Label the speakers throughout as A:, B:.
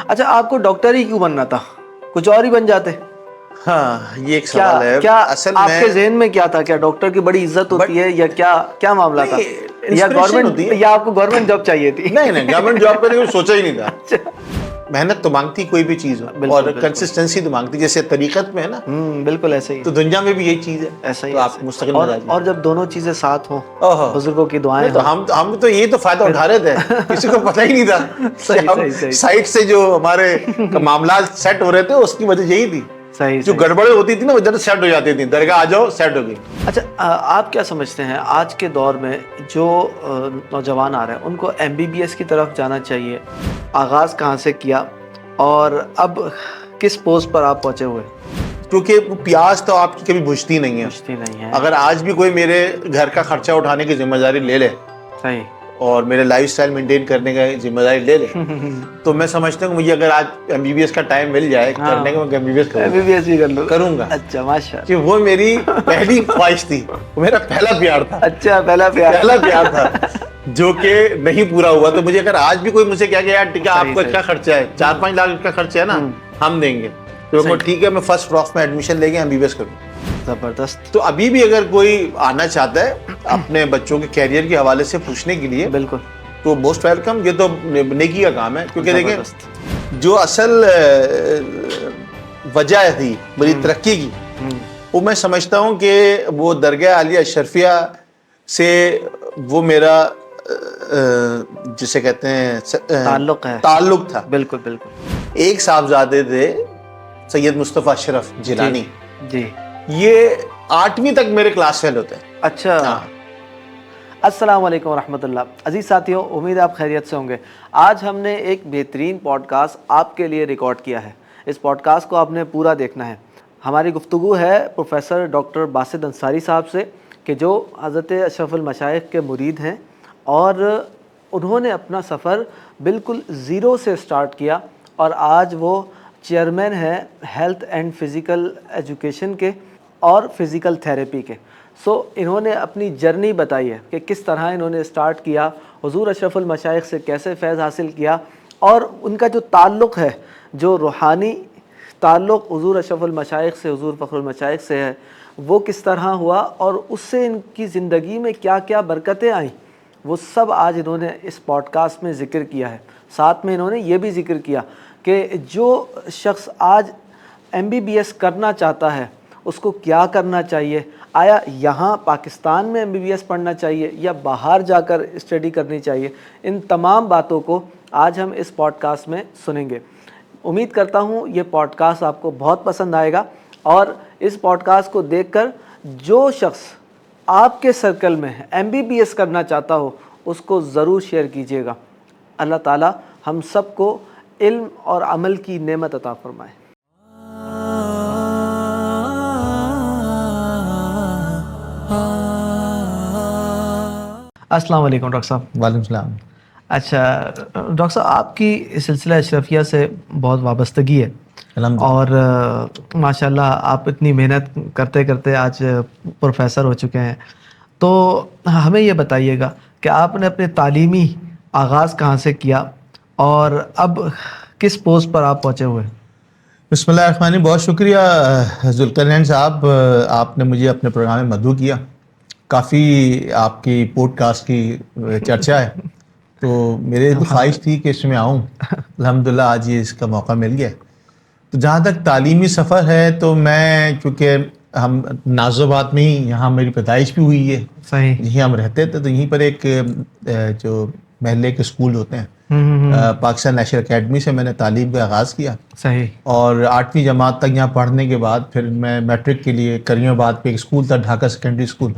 A: اچھا آپ کو ڈاکٹر ہی کیوں بننا تھا, کچھ اور ہی بن جاتے؟
B: ہاں یہ ایک سوال ہے.
A: کیا
B: اصل
A: آپ
B: میں
A: کے ذہن میں کیا تھا, کیا ڈاکٹر کی بڑی عزت ہوتی ہے یا کیا معاملہ تھا, یا گورنمنٹ, یا آپ کو گورنمنٹ جاب چاہیے تھی؟
B: نہیں گورنمنٹ جاب کا سوچا ہی نہیں تھا. محنت تو مانگتی کوئی بھی چیز ہو, اور کنسسٹنسی تو مانگتی, جیسے طریقت میں ہے نا,
A: بالکل ایسے ہی,
B: تو دنیا میں بھی یہی چیز ہے.
A: ایسا ہی,
B: تو آپ مستقل مزاجی,
A: اور جب دونوں چیزیں ساتھ ہوں, بزرگوں کی دعائیں
B: تو ہم تو یہ تو فائدہ اٹھا رہے تھے, کسی کو پتہ ہی نہیں تھا.
A: صحیح
B: سائٹ سے جو ہمارے معاملات سیٹ ہو رہے تھے اس کی وجہ یہی تھی.
A: صحیح
B: جو گڑبڑیں ہوتی تھی نا وہ ادھر سیٹ ہو جاتی تھی, درگاہ آ جاؤ سیٹ ہو گئی.
A: اچھا آپ کیا سمجھتے ہیں آج کے دور میں جو نوجوان آ رہے ہیں ان کو MBBS کی طرف جانا چاہیے, آغاز کہاں سے کیا اور اب کس پوسٹ پر آپ پہنچے ہوئے؟
B: کیونکہ پیاز تو آپ کی کبھی بجھتی نہیں ہے. اگر آج بھی کوئی میرے گھر کا خرچہ اٹھانے کی ذمہ داری لے لے,
A: صحیح,
B: اور میرے لائف سٹائل مینٹین کرنے کا ذمہ داری لے لے, تو میں سمجھتا ہوں مجھے اگر آج MBBS کا ٹائم مل جائے کرنے کا, میں MBBS
A: بھی
B: کروں گا.
A: اچھا ماشاء
B: کہ وہ میری پہلی خواہش تھی, وہ میرا پہلا پیار تھا.
A: اچھا پہلا
B: پیار تھا جو کہ نہیں پورا ہوا. تو مجھے اگر آج بھی کوئی مجھ سے کہہ گیا یار ٹھیک ہے آپ کا کیا خرچہ ہے, 4-5 لاکھ کا خرچہ ہے نا, ہم دیں گے, تو ٹھیک ہے میں فرسٹ پروف میں ایڈمیشن لے کے MBBS کروں.
A: زبردست.
B: تو ابھی بھی اگر کوئی آنا چاہتا ہے اپنے بچوں کے کیریئر کے حوالے سے پوچھنے کے لیے,
A: بالکل,
B: تو موسٹ ویلکم. یہ تو نیکی کا کام ہے, کیونکہ دیکھیں جو اصل وجہ تھی میری ترقی کی, وہ میں سمجھتا ہوں کہ وہ درگاہ عالیہ اشرفیہ سے وہ میرا جسے کہتے ہیں تعلق تھا.
A: بالکل.
B: ایک صاحبزادے تھے سید مصطفیٰ اشرف جیلانی,
A: جی,
B: یہ 8ویں تک میرے کلاس فیل ہوتے ہیں.
A: اچھا. السلام علیکم ورحمۃ اللہ. عزیز ساتھیوں, امید ہے آپ خیریت سے ہوں گے. آج ہم نے ایک بہترین پوڈ کاسٹ آپ کے لیے ریکارڈ کیا ہے. اس پوڈ کاسٹ کو آپ نے پورا دیکھنا ہے. ہماری گفتگو ہے پروفیسر ڈاکٹر باسط انصاری صاحب سے, کہ جو حضرت اشرف المشائخ کے مرید ہیں, اور انہوں نے اپنا سفر بالکل زیرو سے سٹارٹ کیا, اور آج وہ چیئرمین ہیں ہیلتھ اینڈ فزیکل ایجوکیشن کے اور فزیکل تھیراپی کے. سو انہوں نے اپنی جرنی بتائی ہے کہ کس طرح انہوں نے سٹارٹ کیا, حضور اشرف المشائخ سے کیسے فیض حاصل کیا, اور ان کا جو تعلق ہے, جو روحانی تعلق حضور اشرف المشائخ سے, حضور فخر المشائخ سے ہے, وہ کس طرح ہوا, اور اس سے ان کی زندگی میں کیا کیا برکتیں آئیں, وہ سب آج انہوں نے اس پوڈ کاسٹ میں ذکر کیا ہے. ساتھ میں انہوں نے یہ بھی ذکر کیا کہ جو شخص آج MBBS کرنا چاہتا ہے اس کو کیا کرنا چاہیے, آیا یہاں پاکستان میں MBBS پڑھنا چاہیے یا باہر جا کر اسٹڈی کرنی چاہیے. ان تمام باتوں کو آج ہم اس پوڈ کاسٹ میں سنیں گے. امید کرتا ہوں یہ پوڈ کاسٹ آپ کو بہت پسند آئے گا, اور اس پوڈ کاسٹ کو دیکھ کر جو شخص آپ کے سرکل میں MBBS کرنا چاہتا ہو اس کو ضرور شیئر کیجیے گا. اللہ تعالی ہم سب کو علم اور عمل کی نعمت عطا فرمائے. السلام علیکم ڈاکٹر صاحب.
B: وعلیکم السلام.
A: اچھا ڈاکٹر صاحب, آپ کی سلسلہ اشرفیہ سے بہت وابستگی ہے, اور ماشاء اللہ آپ اتنی محنت کرتے کرتے آج پروفیسر ہو چکے ہیں. تو ہمیں یہ بتائیے گا کہ آپ نے اپنے تعلیمی آغاز کہاں سے کیا اور اب کس پوسٹ پر آپ پہنچے ہوئے؟
B: بسم اللہ الرحمن الرحیم. بہت شکریہ ذوالقرنین صاحب, آپ نے مجھے اپنے پروگرام میں مدعو کیا. کافی آپ کی پوڈ کاسٹ کی چرچا ہے, تو میرے بھی خواہش تھی کہ اس میں آؤں. الحمدللہ آج یہ اس کا موقع مل گیا. تو جہاں تک تعلیمی سفر ہے تو میں, چونکہ ہم نازوآباد میں ہی, یہاں میری پیدائش بھی ہوئی ہے,
A: صحیح,
B: یہیں ہم رہتے تھے, تو یہیں پر ایک جو محلے کے اسکول ہوتے ہیں پاکستان نیشنل اکیڈمی سے میں نے تعلیم کا آغاز کیا.
A: صحیح.
B: اور 8ویں جماعت تک یہاں پڑھنے کے بعد پھر میں میٹرک کے لیے کریم آباد پہ ایک اسکول تھا, ڈھاکہ سیکنڈری اسکول,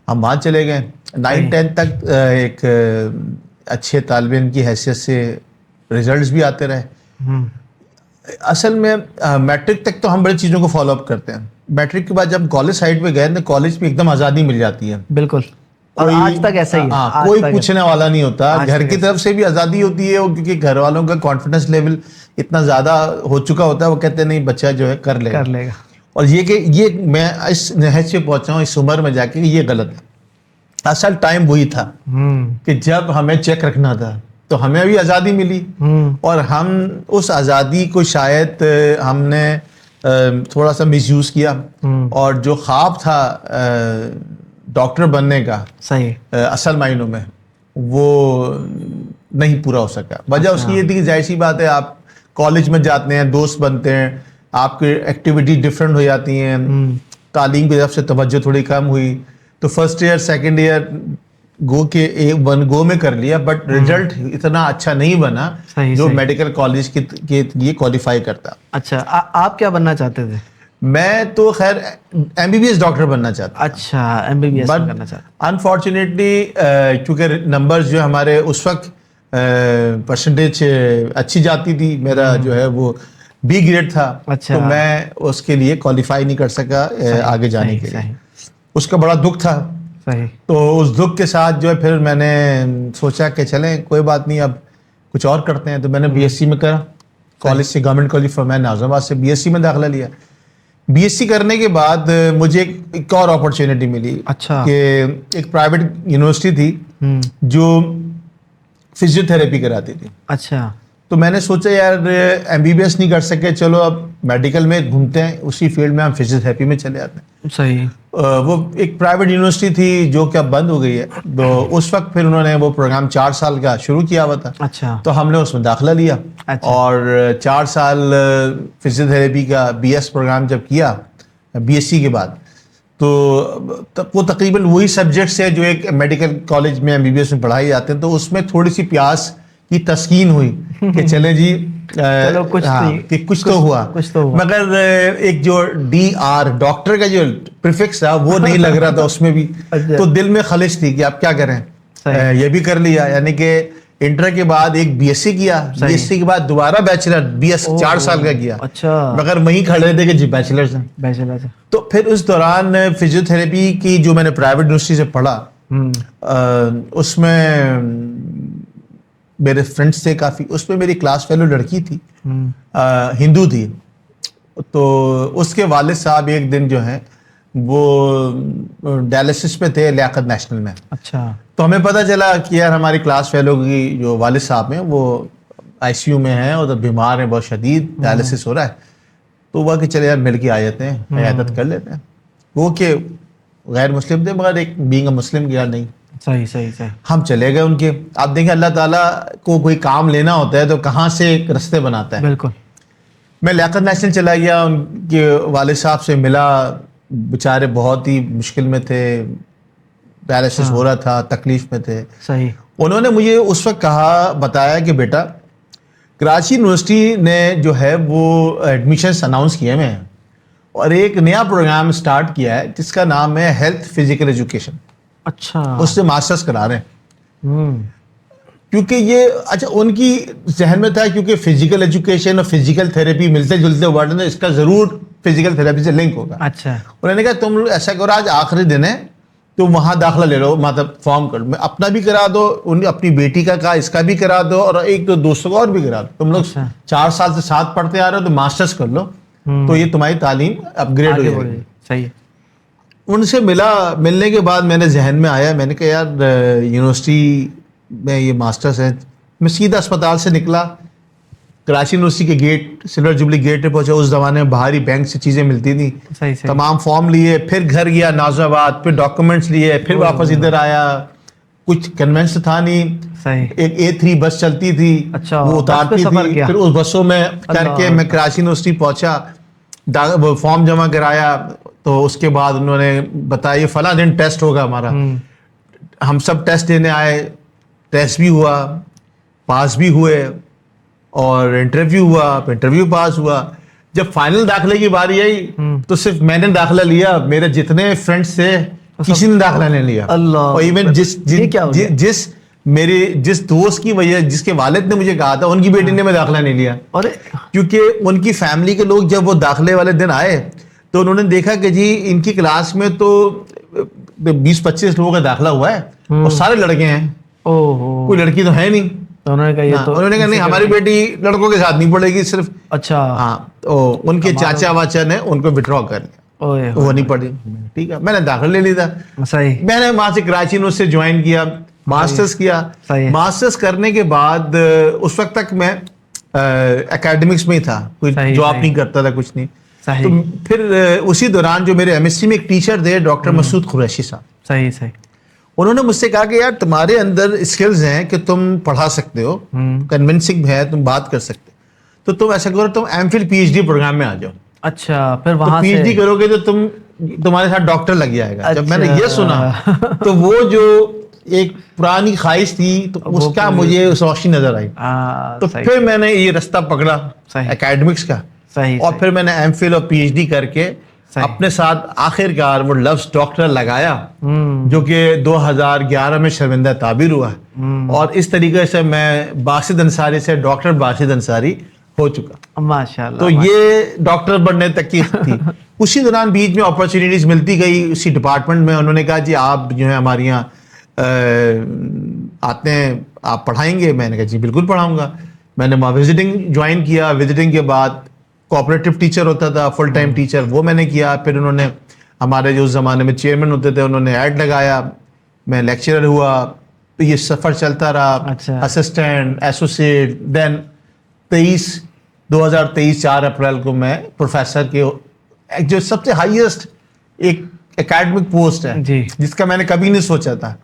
B: ہم وہاں چلے گئے. 9-10 تک ایک اچھے طالب علم کی حیثیت سے رزلٹس بھی آتے رہے. اصل میں میٹرک تک تو ہم بڑی چیزوں کو فالو اپ کرتے ہیں. میٹرک کے بعد جب کالج سائڈ پہ گئے تو کالج میں ایک دم آزادی مل جاتی ہے.
A: بالکل, اور آج تک ایسا ہی ہے.
B: کوئی پوچھنے والا نہیں ہوتا. گھر کی طرف سے بھی آزادی ہوتی ہے, کیونکہ گھر والوں کا کانفیڈنس لیول اتنا زیادہ ہو چکا ہوتا ہے, وہ کہتے ہیں نہیں بچہ جو ہے کر لے گا. اور یہ کہ یہ میں اس نہج سے پہنچا ہوں اس عمر میں جا کے, یہ غلط ہے. اصل ٹائم وہی تھا کہ جب ہمیں چیک رکھنا تھا تو ہمیں بھی آزادی ملی اور ہم اس آزادی کو شاید ہم نے تھوڑا سا مس یوز کیا اور جو خواب تھا ڈاکٹر بننے کا
A: صحیح
B: اصل معنوں میں وہ نہیں پورا ہو سکا. وجہ اس کی یہ تھی کہ ظاہر سی بات ہے آپ کالج میں جاتے ہیں, دوست بنتے ہیں, آپ کی ایکٹیویٹی ڈفرینٹ ہو جاتی ہیں, تعلیم کی طرف سے توجہ تھوڑی کم ہوئی, تو فرسٹ ایئر سیکنڈ ایئر گو میں کر لیا, بٹ رزلٹ اتنا اچھا نہیں بنا جو میڈیکل کالج کے لیے کوالیفائی کرتا.
A: اچھا آپ کیا بننا چاہتے تھے؟
B: میں تو خیر M B B S doctor بننا چاہتا.
A: اچھا ایم بی بی ایس کرنا چاہتا.
B: انفارچونیٹلی کیونکہ نمبرز جو ہمارے اس وقت پرسنٹیج اچھی جاتی تھی, میرا جو ہے وہ بی گریڈ تھا, تو میں اس کے لیے کوالیفائی نہیں کر سکا آگے جانے کے لیے. اس کا بڑا دکھ تھا. تو اس دکھ کے ساتھ جو ہے پھر میں نے سوچا کہ چلیں کوئی بات نہیں, اب کچھ اور کرتے ہیں. تو میں نے بی ایس سی میں کرا کالج سے, گورنمنٹ کالج فار مین ناظم آباد سے بی ایس سی میں داخلہ لیا. بی ایس سی کرنے کے بعد مجھے ایک اور اپرچونیٹی ملی کہ ایک پرائیویٹ یونیورسٹی تھی جو فزیو تھراپی کراتی تھی.
A: اچھا
B: تو میں نے سوچا یار ایم بی بی ایس نہیں کر سکے, چلو اب میڈیکل میں گھومتے ہیں, اسی فیلڈ میں ہم فزیو تھراپی میں چلے جاتے ہیں.
A: صحیح.
B: وہ ایک پرائیویٹ یونیورسٹی تھی جو کہ اب بند ہو گئی ہے. تو اس وقت پھر انہوں نے وہ پروگرام 4 سال کا شروع کیا ہوا تھا.
A: اچھا.
B: تو ہم نے اس میں داخلہ لیا اور 4 سال فزیو تھراپی کا بی ایس پروگرام جب کیا بی ایس سی کے بعد, تو وہ تقریباً وہی سبجیکٹس ہے جو ایک میڈیکل کالج میں ایم بی بی ایس میں پڑھائے جاتے ہیں. تو اس میں تھوڑی سی پیاس کی تسکین ہوئی کہ چلے جی کچھ تو ہوا, مگر ایک جو ڈی آر ڈاکٹر کا جو پریفکس تھا وہ نہیں لگ رہا تھا اس میں بھی. تو دل میں خلش تھی کہ اب کیا کریں. یہ بھی کر لیا, یعنی کہ انٹر کے بعد ایک بی ایس سی کیا, بی ایس سی کے بعد دوبارہ بیچلر بی ایس 4 سال کا کیا, مگر وہیں کھڑے تھے کہ جی بیچلر ہیں. تو پھر اس دوران فزیو تھراپی کی جو میں نے پرائیویٹ یونیورسٹی سے پڑھا اس میں میرے فرینڈس تھے کافی. اس میں میری کلاس فیلو لڑکی تھی, ہندو تھی. تو اس کے والد صاحب ایک دن جو ہیں وہ ڈائلسس پہ تھے لیاقت نیشنل میں.
A: اچھا.
B: تو ہمیں پتہ چلا کہ یار ہماری کلاس فیلو کی جو والد صاحب ہیں وہ آئی سی یو میں ہیں اور بیمار ہیں, بہت شدید ڈائلسس ہو رہا ہے. تو وہ کہ چلے یار مل کے آ جاتے ہیں, عیادت کر لیتے ہیں. وہ کہ غیر مسلم تھے مگر ایک بینگ اے مسلم گیا نہیں.
A: صحیح.
B: ہم چلے گئے ان کے. آپ دیکھیں اللہ تعالیٰ کو کوئی کام لینا ہوتا ہے تو کہاں سے ایک رستے بناتا ہے.
A: بالکل.
B: میں لیاقت نیشنل چلا گیا, ان کے والد صاحب سے ملا. بیچارے بہت ہی مشکل میں تھے, ڈائلسس ہو رہا تھا, تکلیف میں تھے.
A: صحیح.
B: انہوں نے مجھے اس وقت بتایا کہ بیٹا کراچی یونیورسٹی نے جو ہے وہ ایڈمیشنس اناؤنس کیے ہوئے ہیں اور ایک نیا پروگرام سٹارٹ کیا ہے جس کا نام ہے ہیلتھ فزیکل ایجوکیشن.
A: اچھا.
B: اس سے ماسٹرز کرا رہے ہیں. کیونکہ یہ اچھا ان کی ذہن میں تھا کیونکہ فزیکل ایجوکیشن اور فزیکل تھراپی ملتے جلتے ورڈ ہیں, اس کا ضرور فزیکل تھراپی سے لنک ہوگا.
A: اچھا.
B: انہوں نے کہا تم ایسا کرو آج آخری دن ہے تو وہاں داخلہ لے لو, مطلب فارم کر, میں اپنا بھی کرا دو, اپنی بیٹی کا کہا اس کا بھی کرا دو اور ایک دو دوستوں کا اور بھی کرا دو. تم لوگ 4 سال سے ساتھ پڑھتے آ رہے ہو تو ماسٹرز کر لو تو یہ تمہاری تعلیم اپ گریڈ ہو جائے گی.
A: صحیح.
B: ان سے ملنے کے بعد میں نے ذہن میں آیا, میں نے کہا یار یونیورسٹی میں یہ ماسٹرز ہیں. میں سیدھا اسپتال سے نکلا, کراچی یونیورسٹی کے گیٹ سلور جبلی گیٹ پہ پہنچا. اس زمانے میں باہری بینک سے چیزیں ملتی تھیں, تمام فارم لیے, پھر گھر گیا ناظم آباد, پھر ڈاکومنٹس لیے, پھر واپس ادھر آیا. کچھ کنوینس تھا نہیں, ایک A3 بس چلتی تھی وہ اتارتی تھی, پھر اس بسوں میں کر کے میں کراچی یونیورسٹی پہنچا, فارم جمع کرایا. تو اس کے بعد انہوں نے بتایا یہ فلاں دن ٹیسٹ ہوگا ہمارا. ہم سب ٹیسٹ دینے آئے, ٹیسٹ بھی ہوا, پاس بھی ہوئے, اور انٹرویو ہوا, انٹرویو پاس ہوا. جب فائنل داخلے کی باری آئی تو صرف میں نے داخلہ لیا, میرے جتنے فرینڈس تھے کسی نے داخلہ نہیں لیا. اور ایون جس دوست کی وجہ جس کے والد نے مجھے کہا تھا ان کی بیٹی نے میں داخلہ نہیں لیا, کیونکہ ان کی فیملی کے لوگ جب وہ داخلے والے دن آئے تو انہوں نے دیکھا کہ جی ان کی کلاس میں تو 20-25 لوگوں کا داخلہ ہوا ہے اور سارے لڑکے ہیں, کوئی لڑکی تو ہے نہیں. انہوں نے کہا نہیں ہماری بیٹی لڑکوں کے ساتھ نہیں پڑھے گی صرف.
A: اچھا.
B: ہاں, تو ان کے چاچا واچا نے ان کو وڈرا کر لیا, وہ نہیں پڑھی. ٹھیک ہے, میں نے داخلہ لے لیا تھا.
A: صحیح.
B: میں نے وہاں سے کراچی یونیورسٹی جوائن کیا. ماسٹرز کیا. ماسٹرز کرنے کے بعد اس وقت تک میں اکیڈمکس میں ہی تھا, کوئی جاب نہیں کرتا تھا, کچھ نہیں. تو پھر اسی دوران جو میرے ایم ایس سی میں ایک ٹیچر تھے ڈاکٹر مسعود قریشی صاحب,
A: صحیح,
B: انہوں نے مجھ سے کہا کہ یار تمہارے اندر اسکلز ہیں کہ تم پڑھا سکتے ہو, کنونسنگ ہے, تم بات کر سکتے, تو تم ایسا کرو تم M Phil P H D programme میں آ جاؤ.
A: اچھا, پھر وہاں
B: پی ایچ ڈی کرو گے تو تمہارے ساتھ ڈاکٹر لگ جائے گا. جب میں نے یہ سنا تو وہ جو ایک پرانی خواہش تھی تو اس کا مجھے روشنی نظر آئی. تو پھر میں نے یہ رستہ پکڑا اکیڈمکس کا, اور پھر میں نے ایم فل اور پی ایچ ڈی کر کے اپنے ساتھ آخرکار وہ لفظ ڈاکٹر لگایا, جو کہ 2011 میں شرمندہ تعبیر ہوا, اور اس طریقے سے میں باسط انصاری سے ڈاکٹر باسط انصاری ہو چکا.
A: ماشاءاللہ.
B: تو یہ ڈاکٹر بننے تک کی تھی. اسی دوران بیچ میں اپرچونیٹیز ملتی گئی اسی ڈپارٹمنٹ میں. انہوں نے کہا جی آپ جو ہے ہمارے یہاں آتے ہیں, آپ پڑھائیں گے؟ میں نے کہا جی بالکل پڑھاؤں گا. میں نے وہاں وزٹنگ جوائن کیا. وزٹنگ کے بعد کوآپریٹو ٹیچر ہوتا تھا, فل ٹائم ٹیچر, وہ میں نے کیا. پھر انہوں نے ہمارے جو اس زمانے میں چیئرمین ہوتے تھے انہوں نے ایڈ لگایا, میں لیکچرر ہوا. یہ سفر چلتا رہا, اسسٹنٹ, ایسوسیٹ, دین 2023 4 اپریل کو میں پروفیسر کے جو سب سے ہائیسٹ ایک اکیڈمک پوسٹ ہے جس کا میں نے کبھی نہیں سوچا تھا,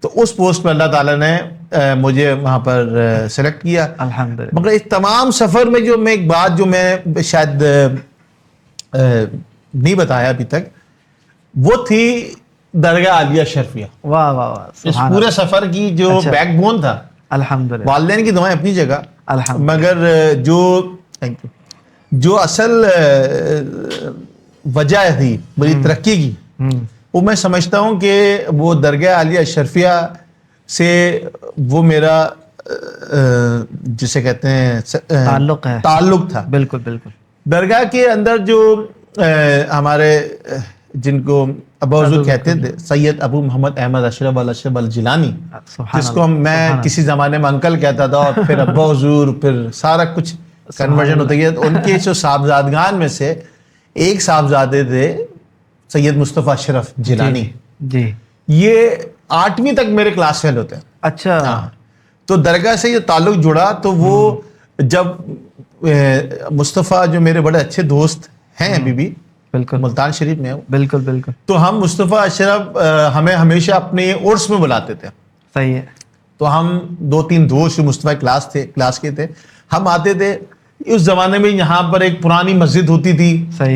B: تو اس پوسٹ پہ اللہ تعالیٰ نے مجھے وہاں پر سلیکٹ کیا الحمدللہ. مگر اس تمام سفر میں جو میں ایک بات جو میں شاید نہیں بتایا ابھی تک, وہ تھی درگاہ عالیہ شرفیہ.
A: واہ واہ واہ.
B: اس پورے سفر کی جو بیک بون تھا
A: الحمدللہ,
B: والدین کی دعائیں اپنی جگہ, مگر جو اصل وجہ تھی میری ترقی کی, وہ میں سمجھتا ہوں کہ وہ درگاہ عالیہ شرفیہ سے وہ میرا جسے کہتے ہیں تعلق تھا.
A: بالکل بالکل.
B: درگاہ کے اندر جو ہمارے جن کو ابا حضور کہتے تھے, سید ابو محمد احمد اشرف الاشرف الجیلانی, جس کو میں کسی زمانے میں انکل کہتا تھا, اور پھر ابا حضور, پھر سارا کچھ کنورژن ہوتا گیا. ان کے جو صاحبزادگان میں سے ایک صاحبزادے تھے سید مصطفیٰ اشرف جیلانی. جی, یہ 8ویں تک میرے کلاس فیل ہوتے ہیں.
A: اچھا.
B: تو درگاہ سے یہ تعلق جڑا, تو وہ جب مصطفیٰ جو میرے بڑے اچھے دوست ہیں ابھی بھی, بالکل ملتان شریف میں, بالکل بالکل, تو ہم مصطفیٰ اشرف ہمیں ہمیشہ اپنے عرس میں بلاتے تھے.
A: صحیح ہے.
B: تو ہم 2-3 دوست جو مصطفیٰ کلاس کے تھے, ہم آتے تھے. اس زمانے میں یہاں پر ایک پرانی مسجد ہوتی تھی,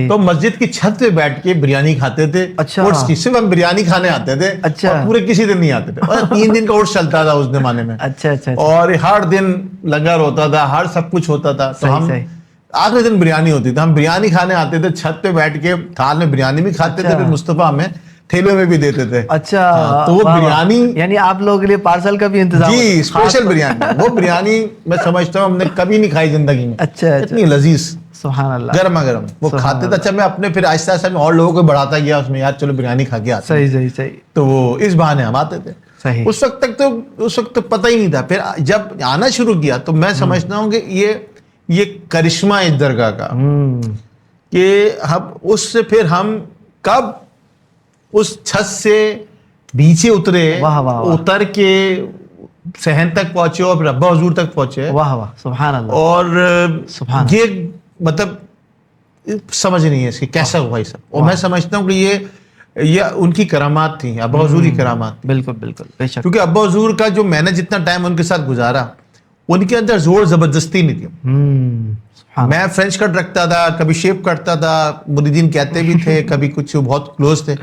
B: تو مسجد کی چھت پہ بیٹھ کے بریانی کھاتے تھے. عرس کی صرف ہم بریانی کھانے آتے تھے, اور پورے کسی دن نہیں آتے تھے. 3 دن کا عرس چلتا تھا اس زمانے میں. اور ہر دن لنگر ہوتا تھا, ہر سب کچھ ہوتا تھا. تو ہم آخری دن بریانی ہوتی تھی, ہم بریانی کھانے آتے تھے, چھت پہ بیٹھ کے تھال میں بریانی بھی کھاتے تھے, پھر مصطفیٰ ہمیں ٹھیلے میں بھی دیتے تھے.
A: اچھا,
B: تو وہ بریانی,
A: یعنی آپ لوگوں کے لیے پارسل کا بھی انتظام.
B: جی, اسپیشل بریانی. وہ بریانی میں سمجھتا ہوں ہم نے کبھی نہیں کھائی زندگی میں. اچھا, اتنی لذیذ, سبحان اللہ, گرما گرم وہ کھاتے تھے. اچھا, میں اپنے پھر آہستہ آہستہ میں اور لوگوں کو بڑھاتا گیا اس میں, یار چلو بریانی کھا کے آتے.
A: صحیح صحیح صحیح.
B: تو وہ اس بہانے ہم آتے تھے. اس وقت تو پتہ ہی نہیں تھا. پھر جب آنا شروع کیا تو میں سمجھتا ہوں کہ یہ کرشمہ اس درگاہ کا, کہ اس سے پھر ہم کب اس چھت سے نیچے اترے, اتر کے صحن تک پہنچے, اور پھر ابا حضور تک پہنچے.
A: واہ واہ, سبحان اللہ.
B: اور یہ مطلب سمجھ نہیں ہے اس کی کیسا ہوا یہ سب. اور میں سمجھتا ہوں کہ یہ ان کی کرامات تھیں, ابا حضور کی کرامات.
A: بالکل بالکل, بے شک.
B: کیونکہ ابا حضور کا جو میں نے جتنا ٹائم ان کے ساتھ گزارا, ان کے اندر زور زبردستی نہیں تھی. میں فرینچ کٹ رکھتا تھا, کبھی شیپ کرتا تھا, مریدین کہتے بھی تھے, کبھی کچھ بہت کلوز تھے,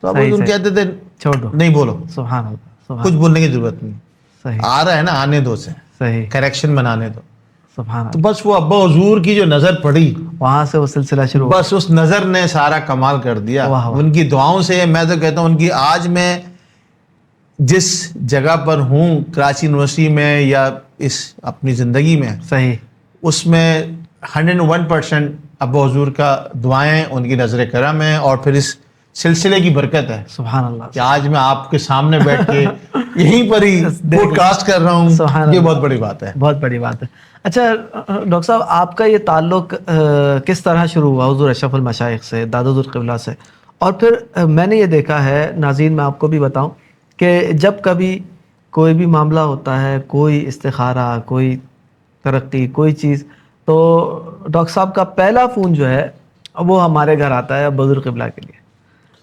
B: تو اب ان کہتے تھے چھوڑ دو, نہیں بولو, سبحان اللہ, کچھ بولنے کی ضرورت نہیں, آ رہا ہے نا آنے دو, سے کریکشن بنانے دو. تو بس وہ ابا حضور کی جو نظر پڑی,
A: وہاں سے وہ سلسلہ شروع,
B: بس اس نظر نے سارا کمال کر دیا. ان کی دعاؤں سے میں تو کہتا ہوں, ان کی آج میں جس جگہ پر ہوں, کراچی یونیورسٹی میں یا اس اپنی زندگی میں, صحیح, اس میں 101% ابا حضور کا دعائیں, ان کی نظر کرم ہے, اور پھر اس سلسلے کی برکت ہے. سبحان اللہ, کہ آج میں آپ کے سامنے بیٹھ کے یہیں پر ہی پوڈ کاسٹ کر رہا ہوں. یہ بہت بڑی بات ہے,
A: بہت بڑی بات ہے. اچھا ڈاکٹر صاحب, آپ کا یہ تعلق کس طرح شروع ہوا حضور اشرف المشائخ سے, دادا حضور قبلہ سے؟ اور پھر میں نے یہ دیکھا ہے, ناظرین میں آپ کو بھی بتاؤں کہ جب کبھی کوئی بھی معاملہ ہوتا ہے, کوئی استخارہ, کوئی ترقی, کوئی چیز, تو ڈاکٹر صاحب کا پہلا فون جو ہے وہ ہمارے گھر آتا ہے ابو ذر قبلہ کے لیے.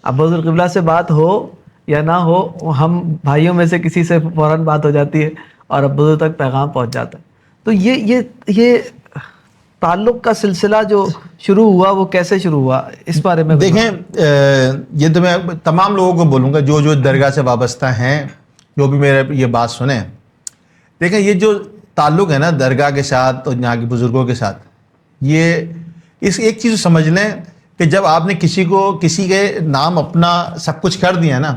A: ابو ذر قبلہ سے بات ہو یا نہ ہو, ہم بھائیوں میں سے کسی سے فوراً بات ہو جاتی ہے اور ابو ذر تک پیغام پہنچ جاتا ہے. تو یہ تعلق کا سلسلہ جو شروع ہوا وہ کیسے شروع ہوا, اس بارے میں
B: دیکھیں, یہ تو میں تمام لوگوں کو بولوں گا جو درگاہ سے وابستہ ہیں, جو بھی میرے یہ بات سنیں. دیکھیں, یہ جو تعلق ہے نا درگاہ کے ساتھ اور یہاں کے بزرگوں کے ساتھ, یہ اس ایک چیز سمجھ لیں کہ جب آپ نے کسی کے نام اپنا سب کچھ کر دیا نا,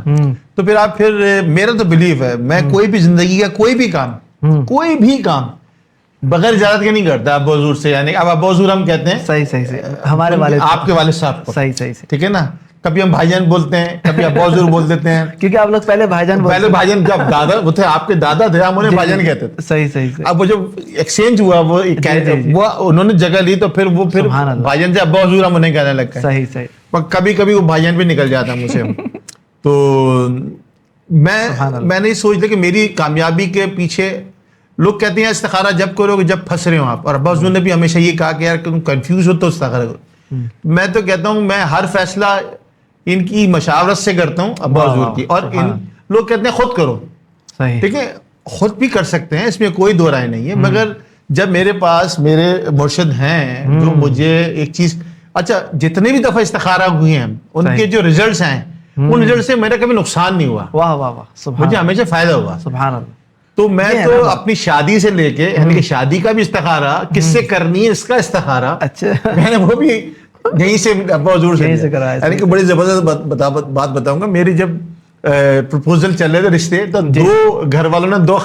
B: تو پھر میرا تو بلیف ہے, میں کوئی بھی زندگی کا کوئی بھی کام بغیر اجازت کے نہیں کرتا ابو حضور سے. یعنی اب ابو حضور ہم کہتے ہیں,
A: صحیح ہمارے والد,
B: آپ کے والد صاحب کو,
A: صحیح,
B: ٹھیک ہے نا. کبھی ہم بھائی جان بولتے ہیں, کبھی ابو حضور بول دیتے ہیں,
A: کیونکہ آپ لوگ پہلے بھائی جان
B: جب دادا وہ تھے, آپ کے دادا تھے, ہم انہیں بھائی جان کہتے تھے.
A: صحیح.
B: اب وہ جب ایکسچینج ہوا, وہ انہوں نے جگہ لی, تو پھر بھائی جان سے ابو حضور ہم انہیں کہنے لگ گئے.
A: صحیح.
B: کبھی وہ بھائی جان بھی نکل جاتا مجھ سے. تو میں نہیں سوچتا کہ میری کامیابی کے پیچھے لوگ کہتے ہیں استخارہ جب کرو گے جب پھنس رہے ہو آپ, اور ابا حضور نے بھی ہمیشہ یہ کہا کہ یار تم کنفیوز ہو تو استخارہ کرو. میں تو کہتا ہوں میں ہر فیصلہ ان کی مشاورت سے کرتا ہوں, ابا حضور کی, اور ان لوگ کہتے ہیں خود کرو. ٹھیک ہے, خود بھی کر سکتے ہیں, اس میں کوئی دو رائے نہیں ہے, مگر جب میرے پاس میرے مرشد ہیں جو مجھے ایک چیز, اچھا جتنے بھی دفعہ استخارہ ہوئے ہیں ان کے جو ریزلٹس ہیں, ان ریزلٹ سے میرا کبھی نقصان نہیں ہوا.
A: واہ واہ واہ,
B: مجھے ہمیشہ فائدہ ہوا.
A: سبحان اللہ.
B: تو میں تو اپنی شادی سے لے کے, یعنی کہ شادی کا بھی استخارہ کس سے کرنی ہے اس کا استخارہ,
A: اچھا
B: میں نے وہ بھی یہیں سے ابا حضور سے کرایا. یعنی کہ بڑی زبردست بات بتاؤں گا. میری جب پرپوزل چل رہے تھے رشتے, تو 2 گھر والوں نے 2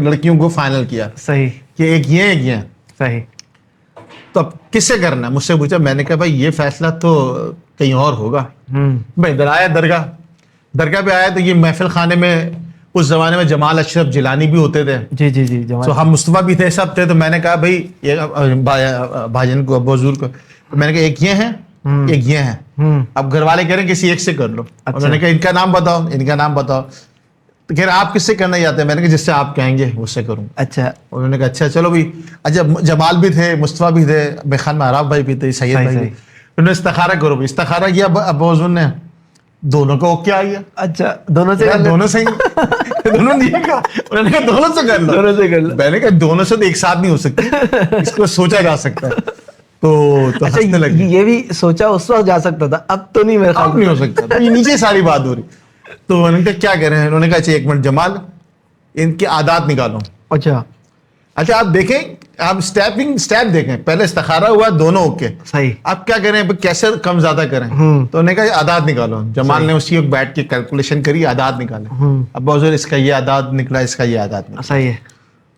B: لڑکیوں کو فائنل کیا.
A: صحیح.
B: کہ ایک یہ
A: صحیح.
B: تو اب کس سے کرنا, مجھ سے پوچھا. میں نے کہا بھائی یہ فیصلہ تو کہیں اور ہوگا. میں ادھر آیا درگاہ پہ آیا, تو یہ محفل خانے میں اس زمانے میں جمال اشرف جیلانی بھی ہوتے تھے.
A: جی
B: تو ہم مصطفیٰ بھی تھے, سب تھے. تو میں نے کہا بھائی بھائی جان کو, ابو حضور کو, میں نے کہا ایک یہ ہیں ایک یہ ہیں, اب گھر والے کہہ رہے ہیں کسی ایک سے کر لو. میں نے کہا ان کا نام بتاؤ. تو کہہ رہے آپ کس سے کرنا چاہتے ہیں. میں نے کہا جس سے آپ کہیں گے اس سے کروں.
A: اچھا.
B: انہوں نے کہا اچھا چلو بھائی. اچھا جمال بھی تھے, مصطفیٰ بھی تھے, میخان میں عراف بھائی بھی تھے, سید بھائی بھی. انہوں نے استخارہ کرو. استخارہ کیا ابو حضور نے, دونوں کا اوکے آ گیا.
A: اچھا دونوں سے
B: انہوں نے کہا دونوں سے کر لو. میں نے کہا دونوں سے تو ایک ساتھ نہیں ہو سکتی, اس کو سوچا جا سکتا ہے. تو ہنسنے لگے.
A: یہ بھی سوچا اس وقت جا سکتا تھا, اب تو نہیں, میرے خیال
B: نہیں ہو سکتا. یہ نیچے ساری بات ہو رہی. تو انہوں نے کہا کیا کہہ رہے ہیں. انہوں نے کہا اچھا ایک منٹ جمال, ان کے عادات نکالو. اچھا آپ دیکھیں, آپ اسٹیپ دیکھیں. پہلے استخارہ ہوا, دونوں اوکے.
A: صحیح.
B: آپ کیا کریں, کیسے کم زیادہ کریں. تو انہوں نے کہا عادات نکالو. جمال نے اسی وقت بیٹھ کے کیلکولیشن کری, عادات نکالے. اب حضور اس کا یہ عادات نکلا, اس کا یہ عادات نکلا.
A: صحیح ہے.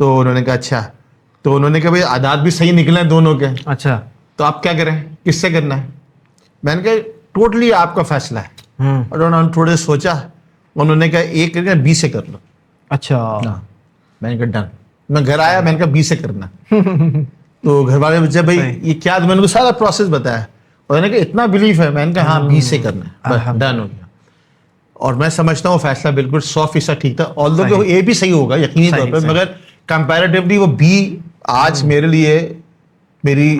B: تو انہوں نے کہا اچھا. تو انہوں نے کہا بھائی عادات بھی صحیح نکلے دونوں کے.
A: اچھا.
B: تو آپ کیا کریں, کس سے کرنا ہے. میں نے کہا ٹوٹلی آپ کا فیصلہ ہے. اور انہوں نے تھوڑے سوچا, انہوں نے کہا ایک کرنا 20 سے کر لو.
A: اچھا.
B: میں نے کہا ڈن. میں گھر آیا, میں نے کہا 20 سے کرنا. تو گھر والے بچے بھائی یہ کیا, میں نے کو سارا پروسیس بتایا. اور میں نے کہا اتنا بلیف ہے. میں نے کہا ہاں 20 سے کرنا ہے, ڈن ہو گیا. اور میں سمجھتا ہوں فیصلہ بالکل 100% ٹھیک تھا. آلدو کہ اے بھی صحیح ہوگا یقینی طور پہ, مگر کمپیریٹیولی وہ بی آج میرے لیے میری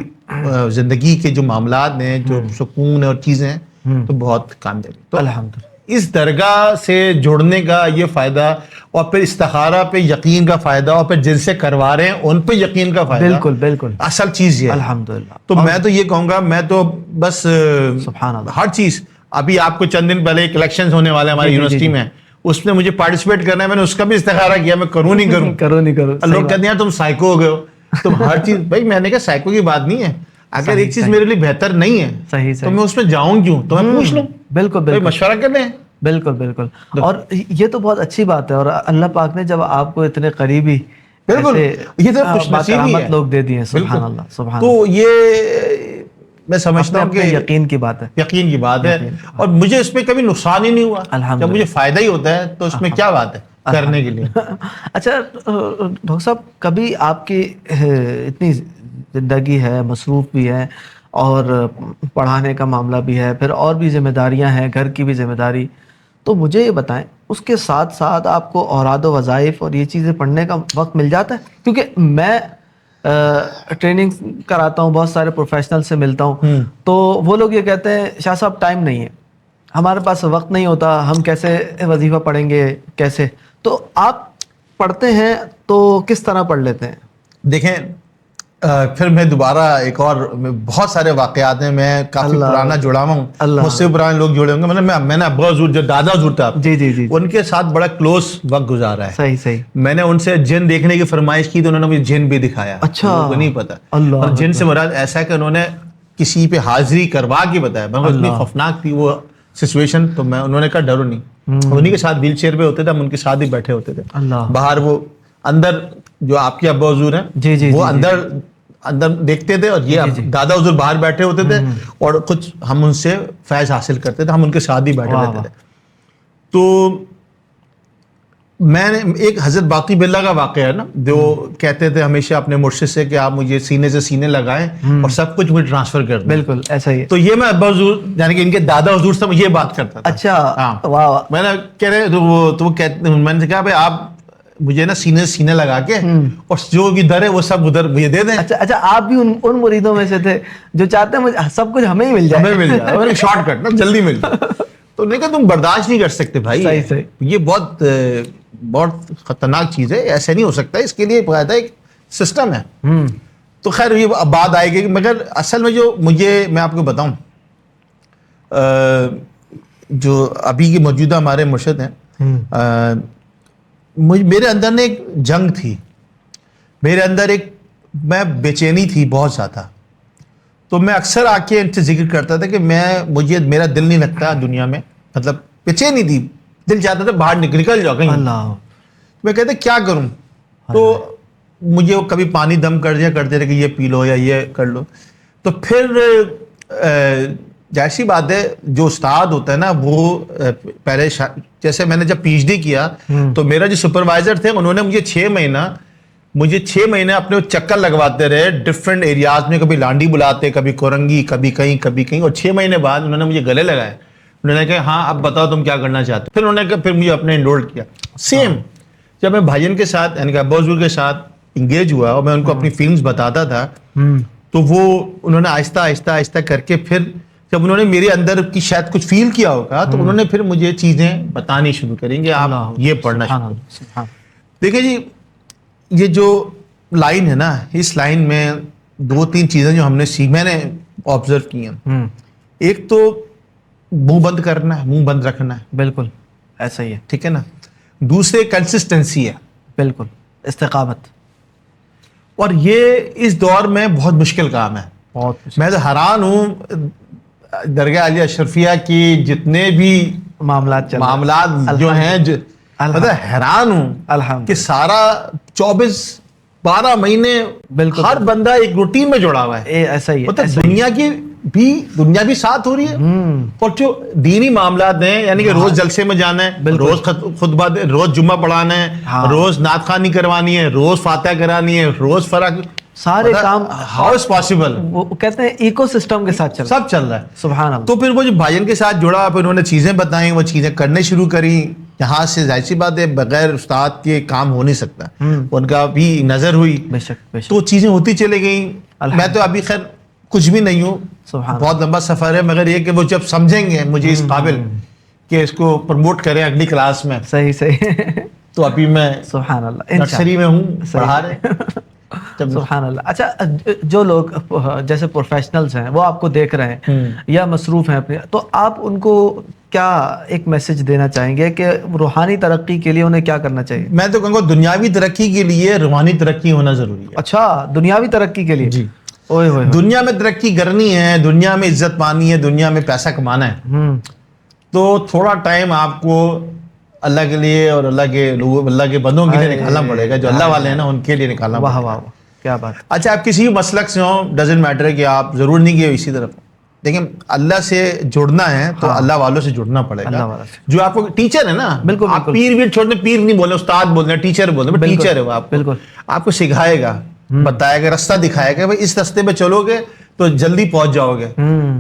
B: زندگی کے جو معاملات ہیں, جو سکون اور چیزیں ہیں, تو بہت کامیابی. تو
A: الحمدللہ
B: اس درگاہ سے جڑنے کا یہ فائدہ, اور پھر استخارہ پہ یقین کا فائدہ, اور پھر جن سے کروا رہے ہیں ان پہ یقین کا فائدہ. بالکل اصل چیز یہ ہے.
A: الحمدللہ.
B: تو میں تو یہ کہوں گا, میں تو بس
A: سبحان اللہ,
B: ہر چیز. ابھی آپ کو چند دن پہلے ایک الیکشن ہونے والے ہماری یونیورسٹی میں, اس میں مجھے پارٹیسپیٹ کرنا ہے. میں نے اس کا بھی استخارہ کیا, میں کروں نہیں کروں. لوگ کہتے ہیں تم سائیکو ہو گئے ہو, تم ہر چیز. بھائی میں نے کہا سائیکو کی بات نہیں ہے. اگر ایک چیز میرے لیے بہتر نہیں ہے تو میں اس میں جاؤں کیوں, تو میں پوچھ لوں.
A: بالکل
B: مشورہ کر لیں.
A: بالکل. اور یہ تو بہت اچھی بات ہے. اور اللہ پاک نے جب آپ کو اتنے قریبی
B: بالکل یہ تو خوش نصیبی ہے,
A: لوگ دے دیے. سبحان اللہ, سبحان.
B: تو یہ میں سمجھتا ہوں کہ
A: یقین کی بات ہے.
B: اور مجھے اس میں کبھی نقصان ہی نہیں ہوا. جب مجھے فائدہ ہی ہوتا ہے تو اس میں کیا بات ہے کرنے کے لیے.
A: اچھا ڈاکٹر صاحب, کبھی آپ کی اتنی زندگی ہے, مصروف بھی ہے, اور پڑھانے کا معاملہ بھی ہے, پھر اور بھی ذمہ داریاں ہیں, گھر کی بھی ذمہ داری, تو مجھے یہ بتائیں اس کے ساتھ ساتھ آپ کو اوراد و وظائف اور یہ چیزیں پڑھنے کا وقت مل جاتا ہے؟ کیونکہ میں ٹریننگ کراتا ہوں، بہت سارے پروفیشنل سے ملتا ہوں، تو وہ لوگ یہ کہتے ہیں شاہ صاحب ٹائم نہیں ہے، ہمارے پاس وقت نہیں ہوتا، ہم کیسے وظیفہ پڑھیں گے کیسے؟ تو آپ پڑھتے ہیں تو کس طرح پڑھ لیتے ہیں؟
B: دیکھیں پھر میں دوبارہ ایک اور بہت سارے واقعات ہیں، میں کافی پرانا جڑا ہوا ہوں، مجھ سے پرانے لوگ جڑے ہوں گے، مطلب میں نے ابا حضور جو دادا حضور تھا
A: جی
B: ان کے ساتھ بڑا کلوز وقت گزارا ہے.
A: صحیح.
B: میں نے ان سے جن دیکھنے کی فرمائش کی تو انہوں نے مجھے جن بھی دکھایا.
A: اچھا،
B: لوگوں کو نہیں پتا. اور جن سے مراد ایسا ہے کہ انہوں نے کسی پہ حاضری کروا کے بتایا، مگر اتنی خوفناک تھی وہ سچویشن، تو میں انہوں نے کہا ڈرو نہیں. انہیں کے ساتھ ویل چیئر پہ ہوتے تھے، ہم ان کے ساتھ ہی بیٹھے ہوتے تھے. باہر وہ اندر جو آپ کے ابا حضور ہیں وہ اندر دیکھتے تھے، اور یہ دادا حضور باہر بیٹھے ہوتے تھے، اور کچھ ہم ان سے فیض حاصل کرتے تھے، ہم ان کے ساتھ ہی بیٹھے رہتے تھے. تو میں نے ایک حضرت باقی باللہ کا واقعہ ہے نا، جو کہتے تھے ہمیشہ اپنے مرشد سے کہ آپ مجھے سینے سے سینے لگائیں اور سب کچھ مجھے ٹرانسفر کر دیں.
A: بالکل ایسا ہی ہے.
B: تو یہ میں ابا حضور یعنی کہ ان کے دادا حضور سے یہ بات کرتا تھا.
A: اچھا، واہ.
B: میں نے کہہ رہے تو وہ کہتے، میں نے کہا بھائی آپ مجھے نا سینے سے سینے لگا کے اور جو بھی در ہے وہ سب ادھر مجھے دے دیں.
A: اچھا آپ بھی ان مریدوں میں سے تھے جو چاہتے ہیں سب کچھ ہمیں ہی مل جائے.
B: ہمیں مل جائے شارٹ کٹ نا، جلدی مل جائے. تو نہیں کہ تم برداشت نہیں کر سکتے بھائی، یہ بہت خطرناک چیز ہے، ایسا نہیں ہو سکتا، اس کے لیے باقاعدہ ایک سسٹم ہے. تو خیر یہ بات آئے گی، مگر اصل میں جو میں آپ کو بتاؤں، جو ابھی کے موجودہ ہمارے مرشد ہیں، میرے اندر نے ایک جنگ تھی، میرے اندر میں بے چینی تھی بہت زیادہ. تو میں اکثر آ کے ان سے ذکر کرتا تھا کہ میرا دل نہیں لگتا دنیا میں، مطلب بے چینی تھی، دل چاہتا تھا باہر نکل جاؤ کہیں. میں کہتا کیا کروں؟ تو مجھے وہ کبھی پانی دم کر دیا کرتے تھے کہ یہ پی لو یا یہ کر لو. تو پھر جیسی بات ہے، جو استاد ہوتا ہے نا وہ پہلے جیسے میں نے جب پی ایچ ڈی کیا تو میرا جو سپروائزر تھے انہوں نے مجھے 6 مہینے اپنے چکر لگواتے رہے ڈفرینٹ ایریاز میں، کبھی لانڈی بلاتے، کبھی کورنگی، کبھی کہیں، اور 6 مہینے بعد انہوں نے مجھے گلے لگائے. انہوں نے کہا ہاں اب بتاؤ تم کیا کرنا چاہتے. پھر انہوں نے کہا پھر مجھے اپنے انرول کیا. سیم جب میں بھائیوں کے ساتھ یعنی کہ ابا حضور کے ساتھ انگیج ہوا اور میں ان کو اپنی فیلنگز بتاتا تھا، تو وہ انہوں نے آہستہ آہستہ کر کے پھر جب انہوں نے میرے اندر کی شاید کچھ فیل کیا ہوگا تو انہوں نے پھر مجھے چیزیں بتانی شروع کریں گے، آپ یہ پڑھنا شروع کریں. دیکھیں جی، یہ جو لائن ہے نا، اس لائن میں 2-3 چیزیں جو ہم نے میں نے آبزرو کی ہیں. ایک تو منہ بند کرنا ہے، منہ بند رکھنا ہے.
A: بالکل ایسا ہی ہے،
B: ٹھیک ہے نا. دوسرے کنسسٹنسی ہے،
A: بالکل استقامت.
B: اور یہ اس دور میں بہت مشکل کام ہے. میں تو حیران ہوں درگاہ عالیہ اشرفیہ کی جتنے بھی معاملات جو ہیں، مطلب حیران ہوں کہ سارا 24-12 مہینے ہر بندہ ایک روٹین میں جڑا ہوا ہے.
A: ایسا ہی ہے،
B: مطلب دنیا بھی ساتھ ہو رہی ہے، اور جو دینی معاملات ہیں یعنی کہ روز جلسے میں جانا ہے، روز خطبہ، روز جمعہ پڑھانا ہے، روز نعت خوانی کروانی ہے، روز فاتحہ کرانی ہے، روز فرق،
A: سارے کام
B: ہاؤ از پاسبل.
A: وہ کہتے ہیں ایکو سسٹم کے ساتھ
B: سب چل رہا ہے.
A: سبحان اللہ.
B: تو پھر وہ جو بھائیوں کے ساتھ جڑا، پھر انہوں نے چیزیں بتائیں، وہ چیزیں کرنے شروع کری. یہاں سے ظاہر سی بات ہے بغیر استاد کے کام ہو نہیں سکتا، ان کا بھی نظر ہوئی، تو چیزیں ہوتی چلی گئیں. میں تو ابھی خیر کچھ بھی نہیں ہوں، بہت لمبا سفر ہے، مگر یہ کہ وہ جب سمجھیں گے مجھے اس قابل کہ اس کو پروموٹ کریں اگلی کلاس میں،
A: صحیح
B: تو ابھی میں
A: سبحان اللہ
B: نرسری میں ہوں، پڑھا رہے.
A: سبحان اللہ. اچھا جو لوگ جیسے پروفیشنلز ہیں وہ آپ کو دیکھ رہے ہیں یا مصروف ہیں اپنے، تو آپ ان کو کیا ایک میسج دینا چاہیں گے کہ روحانی ترقی کے لیے انہیں کیا کرنا چاہیے؟
B: میں تو کہوں گا دنیاوی ترقی کے لیے روحانی ترقی ہونا ضروری ہے.
A: اچھا دنیاوی ترقی کے لیے؟
B: جی. دنیا میں ترقی کرنی ہے، دنیا میں عزت پانی ہے، دنیا میں پیسہ کمانا ہے، تو تھوڑا ٹائم آپ کو اللہ کے لیے اور اللہ کے بندوں کے لیے نکالنا پڑے گا. جو اللہ والے ہیں نا ان کے لیے نکالنا پڑے گا.
A: واہ کیا بات.
B: اچھا آپ کسی بھی مسلک سے ہوں، ڈزنٹ میٹر کہ آپ ضرور نہیں کہ اسی طرف، لیکن اللہ سے جڑنا ہے تو اللہ والوں سے جڑنا پڑے گا. جو آپ کو ٹیچر ہے نا،
A: بالکل
B: آپ پیر چھوڑنے، پیر نہیں بولے، استاد بولنے، ٹیچر بولنے، ٹیچر ہے وہ آپ بالکل آپ کو سکھائے گا، بتائے گا، راستہ دکھائے گا، بھائی اس راستے پہ چلو گے تو جلدی پہنچ جاؤ گے.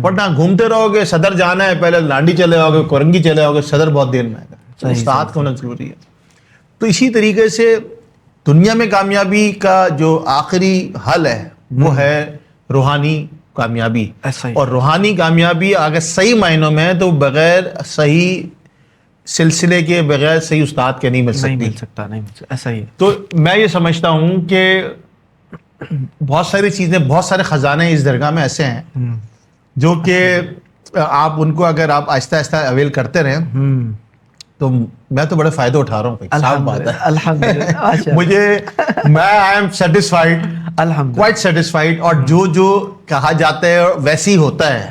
B: ورنہ گھومتے رہو گے، صدر جانا ہے پہلے لانڈی چلے جاؤ گے، کورنگی چلے جاؤ گے، صدر بہت دیر میں آئے گا. تو استاد کا ہونا ضروری ہے. تو اسی طریقے سے دنیا میں کامیابی کا جو آخری حل ہے وہ ہے روحانی کامیابی. اور روحانی کامیابی اگر صحیح معنوں میں تو بغیر صحیح سلسلے کے, بغیر صحیح استاد کے نہیں مل سکتی.
A: ایسا ہی.
B: تو میں یہ سمجھتا ہوں کہ بہت ساری چیزیں, بہت سارے خزانے اس درگاہ میں ایسے ہیں جو کہ آپ ان کو اگر آپ آہستہ آہستہ اویل کرتے رہیں تو میں تو بڑے فائدے اٹھا رہا ہوں. صاف بات ہے,
A: الحمدللہ.
B: مجھے I am satisfied, quite satisfied. اور جو کہا جاتا ہے ویسے ہی ہوتا ہے.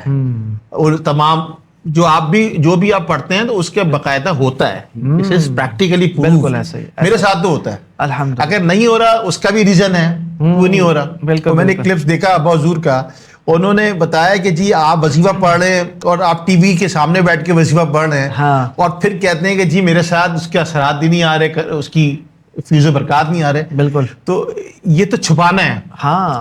B: اور تمام جو بھی آپ پڑھتے ہیں تو اس کے باقاعدہ ہوتا ہے. پریکٹیکلی
A: بالکل ایسا ہی
B: میرے ساتھ تو ہوتا ہے.
A: الحمدللہ.
B: اگر نہیں ہو رہا اس کا بھی ریزن ہے, وہ نہیں ہو رہا. تو میں نے کلپس دیکھا ابا حضور کا, انہوں نے بتایا کہ جی آپ وظیفہ پڑھ رہے ہیں اور آپ ٹی وی کے سامنے بیٹھ کے وظیفہ پڑھ رہے ہیں اور پھر کہتے ہیں کہ جی میرے ساتھ اس کے اثرات بھی نہیں آ رہے, اس کی فیض و برکات نہیں آ رہے. بالکل. تو یہ تو چھپانا ہے.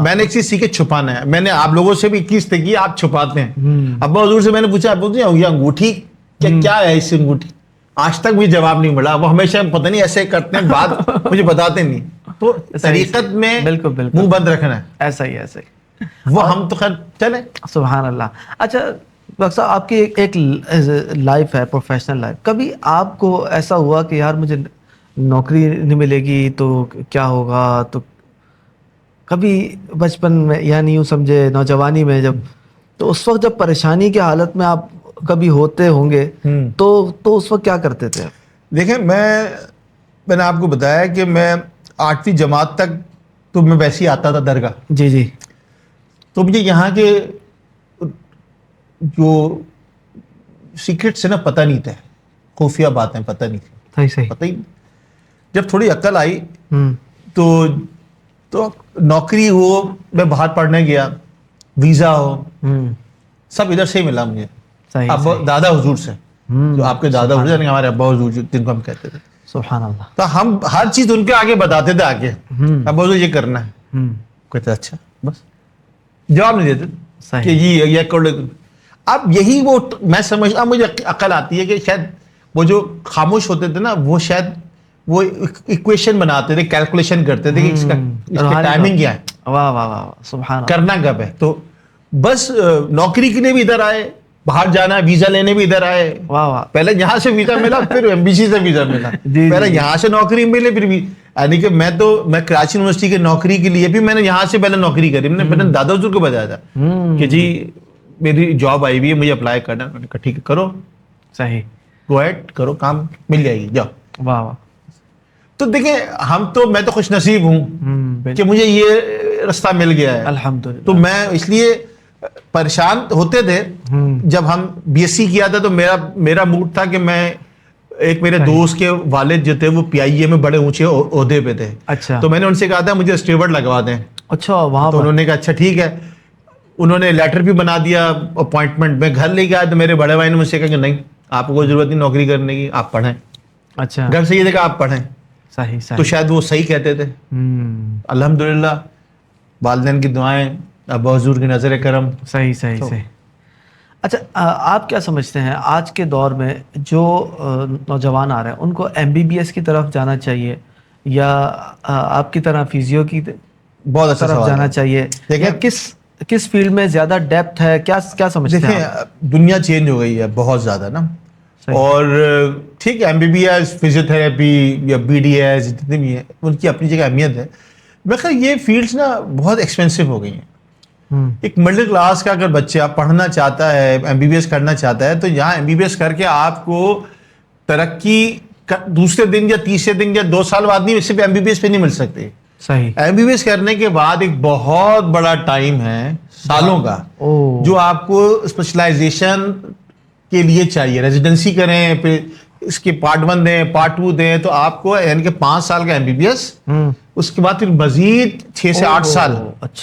B: میں نے ایک چیز سیکھی, چھپانا ہے. میں نے آپ لوگوں سے بھی ایک چیز دیکھی, آپ چھپاتے ہیں. ابا حضور سے میں نے پوچھا یہ انگوٹھی کیا ہے, اس انگوٹھی آج تک مجھے جواب نہیں ملا. وہ ہمیشہ پتہ نہیں ایسے کرتے ہیں, بات مجھے بتاتے نہیں. تو طریقت میں منہ بند رکھنا ہے. ایسا ہی وہ ہم تو خیر چلیں.
A: سبحان اللہ. اچھا ڈاکٹر صاحب, آپ کی ایک لائف ہے, پروفیشنل لائف. کبھی آپ کو ایسا ہوا کہ یار مجھے نوکری نہیں ملے گی تو کیا ہوگا؟ تو کبھی بچپن میں یعنی یوں سمجھے نوجوانی میں جب, تو اس وقت جب پریشانی کی حالت میں آپ کبھی ہوتے ہوں گے تو اس وقت کیا کرتے تھے؟
B: دیکھیں میں نے آپ کو بتایا کہ میں 8ویں جماعت تک تو میں ویسے ہی آتا تھا درگاہ.
A: جی.
B: تو مجھے یہاں کے جو سیکرٹ سے نا پتہ نہیں تھا, خفیہ باتیں پتہ نہیں تھی.
A: صحیح.
B: پتہ ہی جب تھوڑی عقل آئی تو نوکری ہو, میں باہر پڑھنے گیا, ویزا ہو, سب ادھر سے ہی ملا مجھے. اب دادا حضور سے, جو آپ کے دادا حضور یعنی ہمارے ابا حضور جن کو ہم کہتے تھے.
A: سبحان اللہ.
B: تو ہم ہر چیز ان کے آگے بتاتے تھے, آگے ابا حضور یہ کرنا ہے. کہتے اچھا, بس جواب نہیں دیتے کہ جی یہ کر. اب یہی وہ میں سمجھتا, مجھے عقل آتی ہے کہ شاید وہ جو خاموش ہوتے تھے نا, وہ شاید وہ ایکویشن بناتے تھے, کیلکولیشن کرتے تھے کہ اس کا ٹائمنگ کیا ہے,
A: واہ واہ واہ سبحان اللہ,
B: کرنا کب ہے. تو بس نوکری کے لیے بھی ادھر آئے, باہر جانا ویزا لینے بھی ادھر آئے. واہ واہ. پہلے یہاں سے ویزا ملا, پھر ایمبیسی سے ویزا ملا. پہلے یہاں سے نوکری ملے, پھر بھی یعنی کہ میں کراچی یونیورسٹی کی نوکری کے لیے بھی میں نے یہاں سے پہلے نوکری کری. میں نے دادا حضور کو بتایا تھا کہ جی میری جاب آئی ہوئی ہے, مجھے اپلائی کرنا. میں نے کہا ٹھیک ہے کرو,
A: صحیح,
B: گو ایٹ کرو, کام مل جائے گی, جاؤ.
A: واہ واہ.
B: تو دیکھیں میں تو خوش نصیب ہوں کہ مجھے یہ رستہ مل گیا ہے
A: الحمدللہ.
B: تو میں اس لیے پریشان ہوتے تھے جب ہم بی ایس سی کیا تھا. تو میرا موڈ تھا کہ میں ایک میرے دوست کے والد جو تھے وہ پی آئی اے میں بڑے اونچے عہدے پہ تھے. اچھا. تو میں نے ان سے کہا تھا مجھے اسٹیورڈ لگوا دیں.
A: اچھا, وہاں
B: تو انہوں نے کہا اچھا ٹھیک ہے. انہوں نے لیٹر بھی بنا دیا اپوائنٹمنٹ. میں گھر لے کے آیا تو میرے بڑے بھائی نے مجھ سے کہا کہ نہیں, آپ کو کوئی ضرورت نہیں نوکری کرنے کی, آپ پڑھیں.
A: اچھا.
B: گھر سے یہ دیکھا آپ پڑھیں.
A: صحیح.
B: تو شاید وہ صحیح کہتے تھے. الحمدللہ والدین کی دعائیں, ابا حضور کی نظر کرم.
A: صحیح. اچھا, آپ کیا سمجھتے ہیں آج کے دور میں جو نوجوان آ رہے ہیں ان کو ایم بی بی ایس کی طرف جانا چاہیے یا آپ کی طرح فیزیو کی
B: بہت
A: طرف جانا چاہیے, یا کس فیلڈ میں زیادہ ڈیپتھ ہے, کیا سمجھتے ہیں؟
B: دنیا چینج ہو گئی ہے بہت زیادہ نا. اور ٹھیک ہے M B B S, physiotherapy یا بی ڈی ایس جتنی بھی ہیں ان کی اپنی جگہ اہمیت ہے. میں خیال یہ فیلڈس نا بہت ایکسپینسو ہو گئی ہیں. ایک مڈل کلاس کا اگر بچہ پڑھنا چاہتا ہے, ایم بی بی ایس کرنا چاہتا ہے, تو یہاں ایم بی بی ایس کر کے آپ کو ترقی دوسرے دن یا تیسرے دن یا 2 سال بعد نہیں, صرف ایم بی بی ایس پہ نہیں مل سکتی. صحیح. ایم بی بی ایس کرنے کے بعد ایک بہت بڑا ٹائم ہے سالوں کا, جو آپ کو اسپیشلائزیشن کے لیے چاہیے. ریزیڈنسی کریں, پھر اس کے پارٹ 1 دیں, پارٹ 2 دیں, تو آپ کو یعنی کہ 5 سال کا ایم بی بی ایس, اس کے بعد پھر مزید 6 سے 8 سال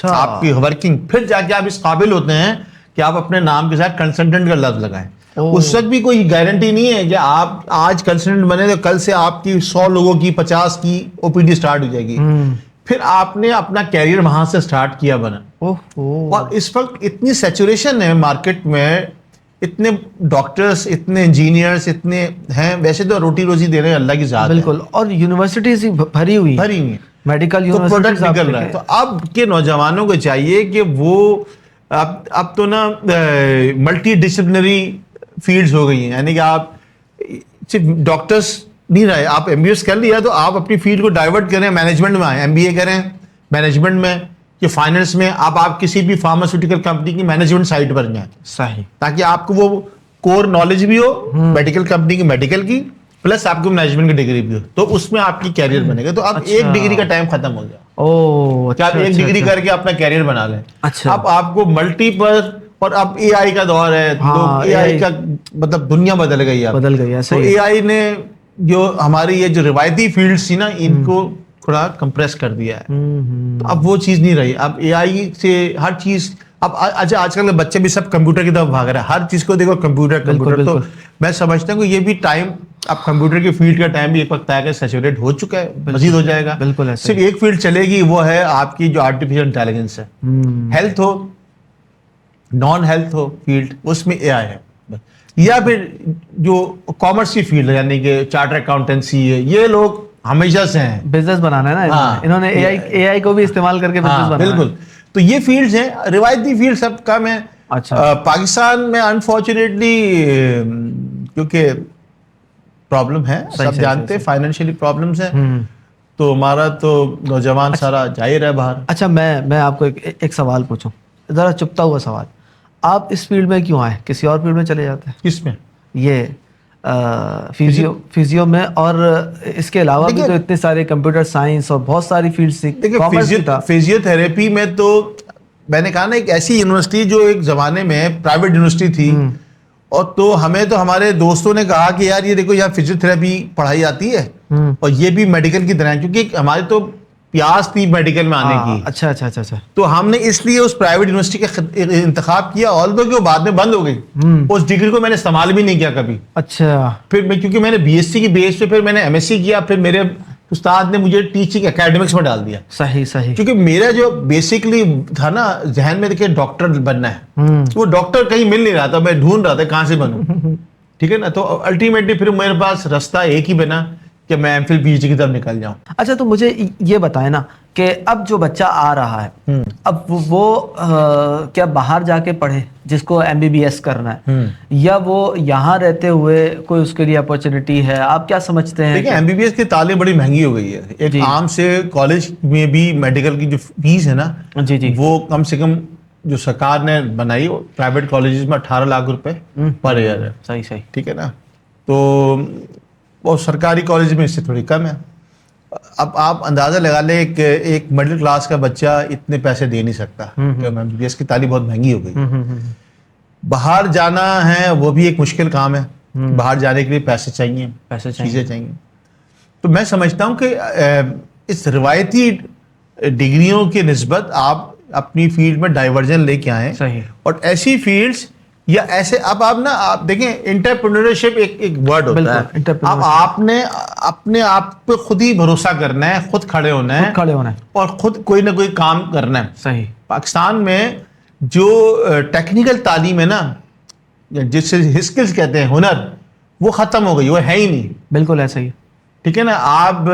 B: آپ کی ورکنگ, پھر جا کے آپ اس قابل ہوتے ہیں کہ آپ اپنے نام کے ساتھ کنسلٹنٹ کا لفظ لگائیں. اس وقت بھی کوئی گارنٹی نہیں ہے کہ آپ آج کنسلٹنٹ بنے تو کل سے آپ کی 100 لوگوں کی 50 کی او پی ڈی اسٹارٹ ہو جائے گی. پھر آپ نے اپنا کیریئر وہاں سے اسٹارٹ کیا بنا. اور اس وقت اتنی سیچوریشن ہے مارکیٹ میں اتنے ڈاکٹرز، اتنے انجینئرس، اتنے ہیں، ویسے تو روٹی روزی دے رہے ہیں اللہ کی ذات ہے،
A: بالکل، اور یونیورسٹیز بھری ہوئی
B: ہیں،
A: میڈیکل
B: تو پروڈکٹ
A: یونیورسٹیز
B: نکل رہا ہے. تو اب کے نوجوانوں کو چاہیے کہ وہ اب تو نا ملٹی ڈسپلنری فیلڈز ہو گئی ہیں، یعنی کہ آپ صرف ڈاکٹرس نہیں رہے، آپ ایم بی ایس کر لیا تو آپ اپنی فیلڈ کو ڈائیورٹ کریں، مینجمنٹ میں آئیں، ایم بی اے کریں مینجمنٹ میں یا فائننس میں، آپ کسی بھی فارماسیوٹیکل کمپنی کی مینجمنٹ سائٹ پر جائیں،
A: صحیح،
B: تاکہ آپ کو وہ کور نالج بھی ہو میڈیکل کمپنی کی، میڈیکل کی، پلس آپ کو مینجمنٹ کی ڈگری بھی ہو، تو اس میں آپ کی کیریئر بنے گا. تو اب ایک ڈگری کا ٹائم ختم ہو گیا کہ آپ ایک ڈگری کر کے اپنا کیریئر بنا لیں. اب آپ کو ملٹی پر، اور اب اے آئی کا دور ہے، لوگ اے آئی کا مطلب دنیا بدل گئی ہے،
A: بدل گئی ہے.
B: تو اے آئی نے جو ہماری یہ جو روایتی فیلڈس تھی نا ان کو تھوڑا کمپریس کر دیا ہے. تو اب وہ چیز نہیں رہی، اب اے آئی سے ہر چیز، اب اچھا آج کل کے بچے بھی سب کمپیوٹر کی طرف بھاگ رہے ہیں، ہر چیز کو دیکھو کمپیوٹر. تو میں سمجھتا ہوں کہ یہ بھی ٹائم، اب کمپیوٹر کی فیلڈ کا ٹائم بھی ایک وقت آئے گا، سیچوریٹ ہو چکا ہے، مزید ہو جائے گا.
A: بالکل
B: صرف ایک فیلڈ چلے گی، وہ ہے آپ کی جو آرٹیفیشل انٹیلیجنس ہے. ہیلتھ ہو، نان ہیلتھ ہو فیلڈ، اس میں اے آئی ہے. یا پھر جو کامرس کی فیلڈ ہے، یعنی کہ چارٹر اکاؤنٹنسی ہے، یہ لوگ ہمیشہ سے ہیں،
A: بزنس بنانا ہے نا، انہوں نے اے آئی کو بھی استعمال کر کے بزنس بنانا.
B: بالکل. تو یہ فیلڈز ہیں، روایتی فیلڈ سب کم ہیں. پاکستان میں انفارچونیٹلی کیونکہ پرابلم ہے، سب جانتے ہیں فائنینشیلی پرابلمس ہیں، تو ہمارا تو نوجوان سارا جائے رہا ہے باہر.
A: اچھا میں آپ کو ایک سوال پوچھوں، ذرا چپتا ہوا سوال، آپ اس فیلڈ میں کیوں آئے؟ کسی اور فیلڈ میں چلے جاتے ہیں؟
B: کس میں؟
A: یہ فیزیو میں، اور اس کے علاوہ بھی تو اتنے سارے کمپیوٹر سائنس اور بہت ساری فیلڈس تھی.
B: فزیو تھراپی میں تو میں نے کہا نا، ایک ایسی یونیورسٹی جو ایک زمانے میں پرائیویٹ یونیورسٹی تھی، اور تو ہمیں تو ہمارے دوستوں نے کہا کہ یار یہ دیکھو یہاں فزیو تھراپی پڑھائی جاتی ہے، اور یہ بھی میڈیکل کی طرح ہے، کیونکہ ہماری تو پیاس تھی میڈیکل میں آنے کی.
A: اچھا.
B: تو ہم نے اس لیے اس پرائیویٹ یونیورسٹی کا انتخاب کیا، آلدو کہ وہ بعد میں بند ہو گئی. اس ڈگری کو میں نے استعمال بھی نہیں کیا کبھی.
A: اچھا.
B: پھر کیونکہ میں نے بی ایس سی کی بیس پہ، پھر میں نے ایم ایس سی کیا، پھر میرے استاد نے مجھے ٹیچنگ اکیڈمکس میں ڈال دیا.
A: صحیح.
B: کیونکہ میرا جو بیسکلی تھا نا ذہن میں، دیکھیں ڈاکٹر بننا ہے، وہ ڈاکٹر کہیں مل نہیں رہا تھا، میں ڈھونڈ رہا تھا کہاں سے بنوں. ٹھیک ہے نا. تو الٹیمیٹلی پھر میرے پاس راستہ ایک ہی بنا کہ میں M Phil P H D کی طرف نکل جاؤں.
A: اچھا، تو مجھے یہ بتائیں نا کہ اب جو بچہ آ رہا ہے، اب وہ کیا باہر جا کے پڑھے جس کو ایم بی بی ایس کرنا ہے، یا وہ یہاں رہتے ہوئے کوئی اس کے لیے اپرچونٹی ہے؟ آپ کیا سمجھتے ہیں؟
B: دیکھیں ایم بی بی ایس کی تعلیم بڑی مہنگی ہو گئی ہے. ایک عام سے کالج میں بھی میڈیکل کی جو فیس ہے نا، وہ کم سے کم جو سرکار نے بنائی، پرائیویٹ کالجز میں 18 لاکھ روپے پر ایئر ہے.
A: صحیح.
B: ٹھیک ہے نا. تو وہ سرکاری کالج میں اس سے تھوڑی کم ہے. اب آپ اندازہ لگا لیں کہ ایک مڈل کلاس کا بچہ اتنے پیسے دے نہیں سکتا، ایم بی بی ایس کی تعلیم بہت مہنگی ہو گئی. باہر جانا ہے وہ بھی ایک مشکل کام ہے، باہر جانے کے لیے پیسے چاہیے، چیزیں چاہیے. تو میں سمجھتا ہوں کہ اس روایتی ڈگریوں کی نسبت آپ اپنی فیلڈ میں ڈائیورژن لے کے آئیں، اور ایسی فیلڈس یا ایسے آپ نا آپ دیکھیں انٹرپرینورشپ ایک ورڈ ہوتا ہے. اب آپ نے اپنے آپ پہ خود ہی بھروسہ کرنا ہے، خود کھڑے ہونا ہے، اور خود کوئی نہ کوئی کام کرنا ہے.
A: صحیح.
B: پاکستان میں جو ٹیکنیکل تعلیم ہے نا، جس سے اسکلز کہتے ہیں، ہنر، وہ ختم ہو گئی، وہ ہے ہی نہیں.
A: بالکل ایسا ہی.
B: ٹھیک ہے نا. آپ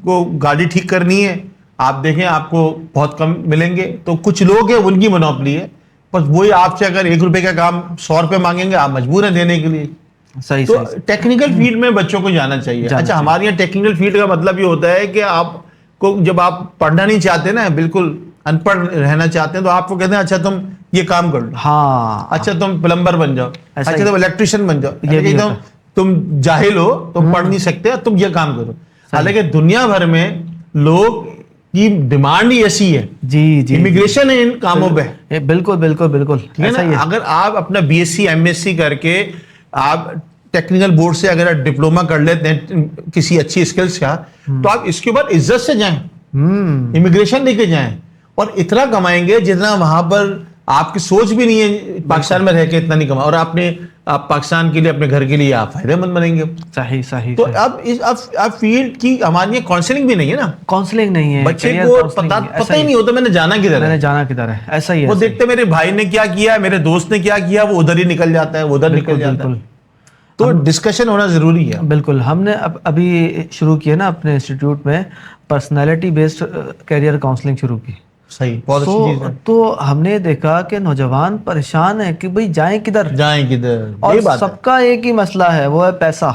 B: کو گاڑی ٹھیک کرنی ہے، آپ دیکھیں آپ کو بہت کم ملیں گے. تو کچھ لوگ ہیں ان کی منوپلی ہے، بس وہی آپ سے اگر 1 روپے کا کام 100 روپے مانگیں گے، آپ مجبور ہیں دینے کے لیے. تو ٹیکنیکل فیلڈ میں بچوں کو جانا چاہیے. اچھا، ہمارے یہاں ٹیکنیکل فیلڈ کا مطلب یہ ہوتا ہے کہ آپ کو جب آپ پڑھنا نہیں چاہتے نا، بالکل ان پڑھ رہنا چاہتے ہیں، تو آپ کو کہتے ہیں اچھا تم یہ کام کر لو، اچھا تم پلمبر بن جاؤ، اچھا تم الیکٹریشین بن جاؤ، تم جاہل ہو، تم پڑھ نہیں سکتے، تم یہ کام کرو. حالانکہ دنیا بھر میں لوگ کی ڈیمانڈ ہی ایسی ہے، امیگریشن ہے ان کاموں پہ.
A: بالکل.
B: اگر آپ اپنا B S C M S C کر کے آپ ٹیکنیکل بورڈ سے اگر ڈپلوما کر لیتے ہیں کسی اچھی اسکلس کا، تو آپ اس کے بعد عزت سے جائیں، امیگریشن لے کے جائیں، اور اتنا کمائیں گے جتنا وہاں پر آپ کی سوچ بھی نہیں ہے پاکستان میں رہ کے اتنا نہیں کما. اور آپ نے آپ پاکستان کے لیے اپنے گھر کے لیے آپ فائدہ مند بنیں گے.
A: صحیح صحیح.
B: تو اب فیلڈ کی ہماری کاؤنسلنگ بھی نہیں ہے نا,
A: کاؤنسلنگ نہیں ہے,
B: بچے کو پتہ ہی نہیں ہوتا میں نے جانا کدھر ہے,
A: ایسا ہی ہے.
B: وہ دیکھتے میرے بھائی نے کیا کیا, میرے دوست نے کیا کیا, وہ ادھر ہی نکل جاتا ہے, وہ ادھر نکل جاتا ہے. تو ڈسکشن ہونا ضروری ہے.
A: بالکل. ہم نے ابھی شروع کیا نا اپنے انسٹیٹیوٹ میں پرسنالٹی بیسڈ کیریئر کاؤنسلنگ شروع کی.
B: صحیح, بہت اچھی چیز ہے.
A: تو ہم نے دیکھا کہ نوجوان پریشان ہیں کہ بھئی جائیں کدھر, اور سب کا ایک ہی مسئلہ ہے, وہ ہے پیسہ.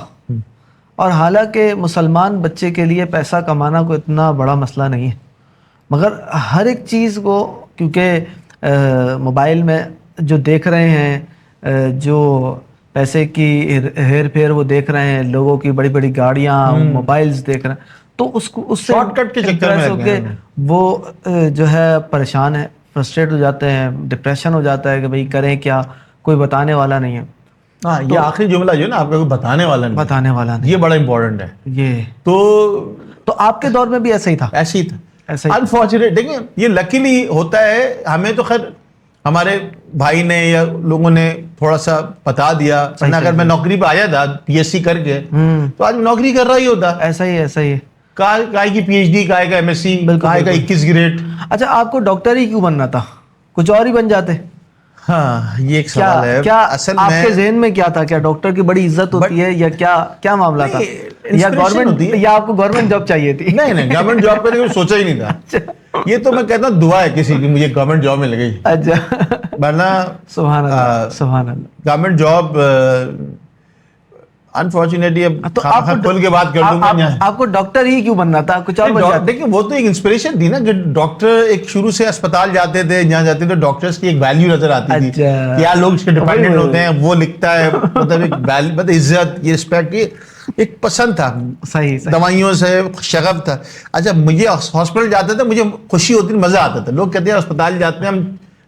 A: اور حالانکہ مسلمان بچے کے لیے پیسہ کمانا کوئی اتنا بڑا مسئلہ نہیں ہے, مگر ہر ایک چیز کو کیونکہ موبائل میں جو دیکھ رہے ہیں, جو پیسے کی ہیر پھیر وہ دیکھ رہے ہیں, لوگوں کی بڑی بڑی گاڑیاں, موبائلز دیکھ رہے ہیں, تو اس سے
B: شارٹ کٹ کے چکر میں
A: ہو کے وہ جو ہے پریشان ہے, فرسٹریٹ ہو جاتے ہیں, ڈپریشن ہو جاتا ہے کہ بھئی کریں کیا, کوئی بتانے والا نہیں ہے.
B: ہاں, یہ آخری جملہ جو ہے نا آپ کا, کوئی بتانے والا نہیں, یہ بڑا امپورٹنٹ ہے.
A: یہ
B: تو
A: آپ کے دور میں بھی ایسا ہی تھا.
B: ایسے ہی تھا انفارچونیٹ. دیکھیں یہ لکیلی ہوتا ہے, ہمیں تو خیر ہمارے بھائی نے یا لوگوں نے تھوڑا سا بتا دیا. اگر میں نوکری پہ آیا تھا پی ایس سی کر کے, تو آج میں نوکری کر رہا ہی ہوتا.
A: ایسا ہی ہے.
B: کائے کی پی ایچ ڈی, کائے کا ایم ایس سی, کائے کا 21 گریڈ.
A: اچھا, آپ کو ڈاکٹر ہی کیوں بننا تھا, کچھ اور ہی بن جاتے؟
B: ہاں, یہ ایک سوال ہے.
A: کیا اصل آپ کے ذہن میں کیا تھا, کیا ڈاکٹر کی بڑی عزت ہوتی ہے یا کیا معاملہ تھا, یا گورنمنٹ, یا آپ کو گورنمنٹ جاب چاہیے تھی؟
B: نہیں, گورنمنٹ جاب کا نہیں سوچا ہی نہیں تھا. یہ تو میں کہتا ہوں دعا ہے کسی کی مجھے گورنمنٹ جاب میں لگی.
A: اچھا,
B: ورنہ
A: سبحان اللہ.
B: گورنمنٹ جاب انفارچونیٹلی اب کھول کے بات کر دوں گا.
A: آپ کو ڈاکٹر ہی کیوں بننا تھا, کچھ اور بن جاتا؟
B: دیکھیں وہ تو ایک انسپریشن تھی نا, کہ ڈاکٹر ایک شروع سے اسپتال جاتے تھے, جہاں جاتے تھے ڈاکٹرز کی ایک ویلیو نظر آتی تھی, کیا لوگ اس کے ڈپینڈنٹ ہوتے ہیں, وہ لکھتا ہے, مطلب ایک مطلب عزت, یہ رسپیکٹ, یہ ایک پسند تھا.
A: صحیح.
B: دوائیوں سے شغف تھا. اچھا, مجھے ہاسپٹل جاتا تھا, مجھے خوشی ہوتی تھی, مزہ آتا تھا. لوگ کہتے ہیں اسپتال جاتے ہیں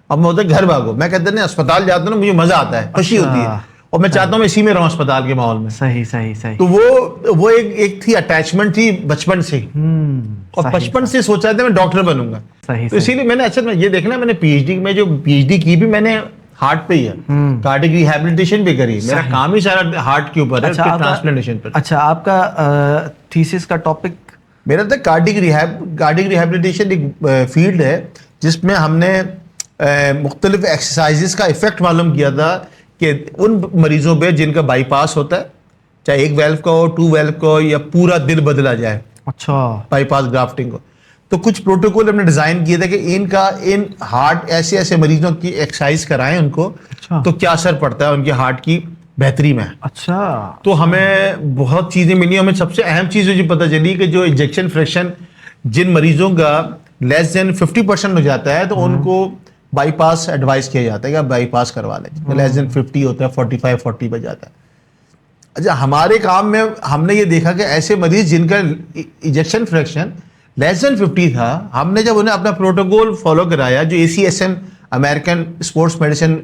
B: ہم ہوتے ہیں گھر بھاگو, میں کہتے ہیں اسپتال جاتا ہوں نا مجھے مزہ آتا ہے, خوشی ہوتی ہے, اور میں چاہتا ہوں میں اسی میں رہوں اسپتال کے ماحول میں.
A: صحیح.
B: تو وہ ایک تھی اٹیچمنٹ تھی بچپن سے, اور بچپن سے سوچا تھا میں ڈاکٹر بنوں گا. تو اسی لیے میں نے اچھا یہ دیکھنا, میں نے پی ایچ ڈی میں جو پی ایچ ڈی کی بھی میں نے ہارٹ پہ ہی ہے, کارڈک ریہیبلیٹیشن بھی کری, میرا کام ہی سارا ہارٹ کے اوپر ہے, ٹرانسپلانٹیشن پر.
A: اچھا, آپ کا تھیسس کا ٹاپک
B: میرا تھا کارڈک ریہیبلیٹیشن. ایک فیلڈ ہے جس میں ہم نے مختلف ایکسرسائزز کا افیکٹ معلوم کیا تھا کہ ان مریضوں پہ جن کا بائی پاس ہوتا ہے, چاہے ایک ویلو کا ہو, 2 ویلو کا ہو, یا پورا دل بدلا جائے.
A: اچھا,
B: بائی پاس گرافٹنگ ہو, تو کچھ پروٹوکول ہم نے ڈیزائن کیے تھے کہ ان ہارٹ ایسے مریضوں کی ایکسرسائز کرائیں ان کو, تو کیا اثر پڑتا ہے ان کے ہارٹ کی بہتری میں.
A: اچھا,
B: تو ہمیں بہت چیزیں ملی. ہمیں سب سے اہم چیز جو پتہ چلی کہ جو انجیکشن فریکشن جن مریضوں کا لیس دین 50% ہو جاتا ہے, تو ان کو بائی پاس ایڈوائز کیا جاتا ہے کہ آپ بائی پاس کروا لیں. لیس دین 50 ہوتا ہے, 45-40 پہ جاتا ہے. اچھا, ہمارے کام میں ہم نے یہ دیکھا کہ ایسے مریض جن کا انجیکشن فریکشن لیس دین 50 تھا, ہم نے جب انہیں اپنا پروٹوکول فالو کرایا, جو ACSM American sports medicine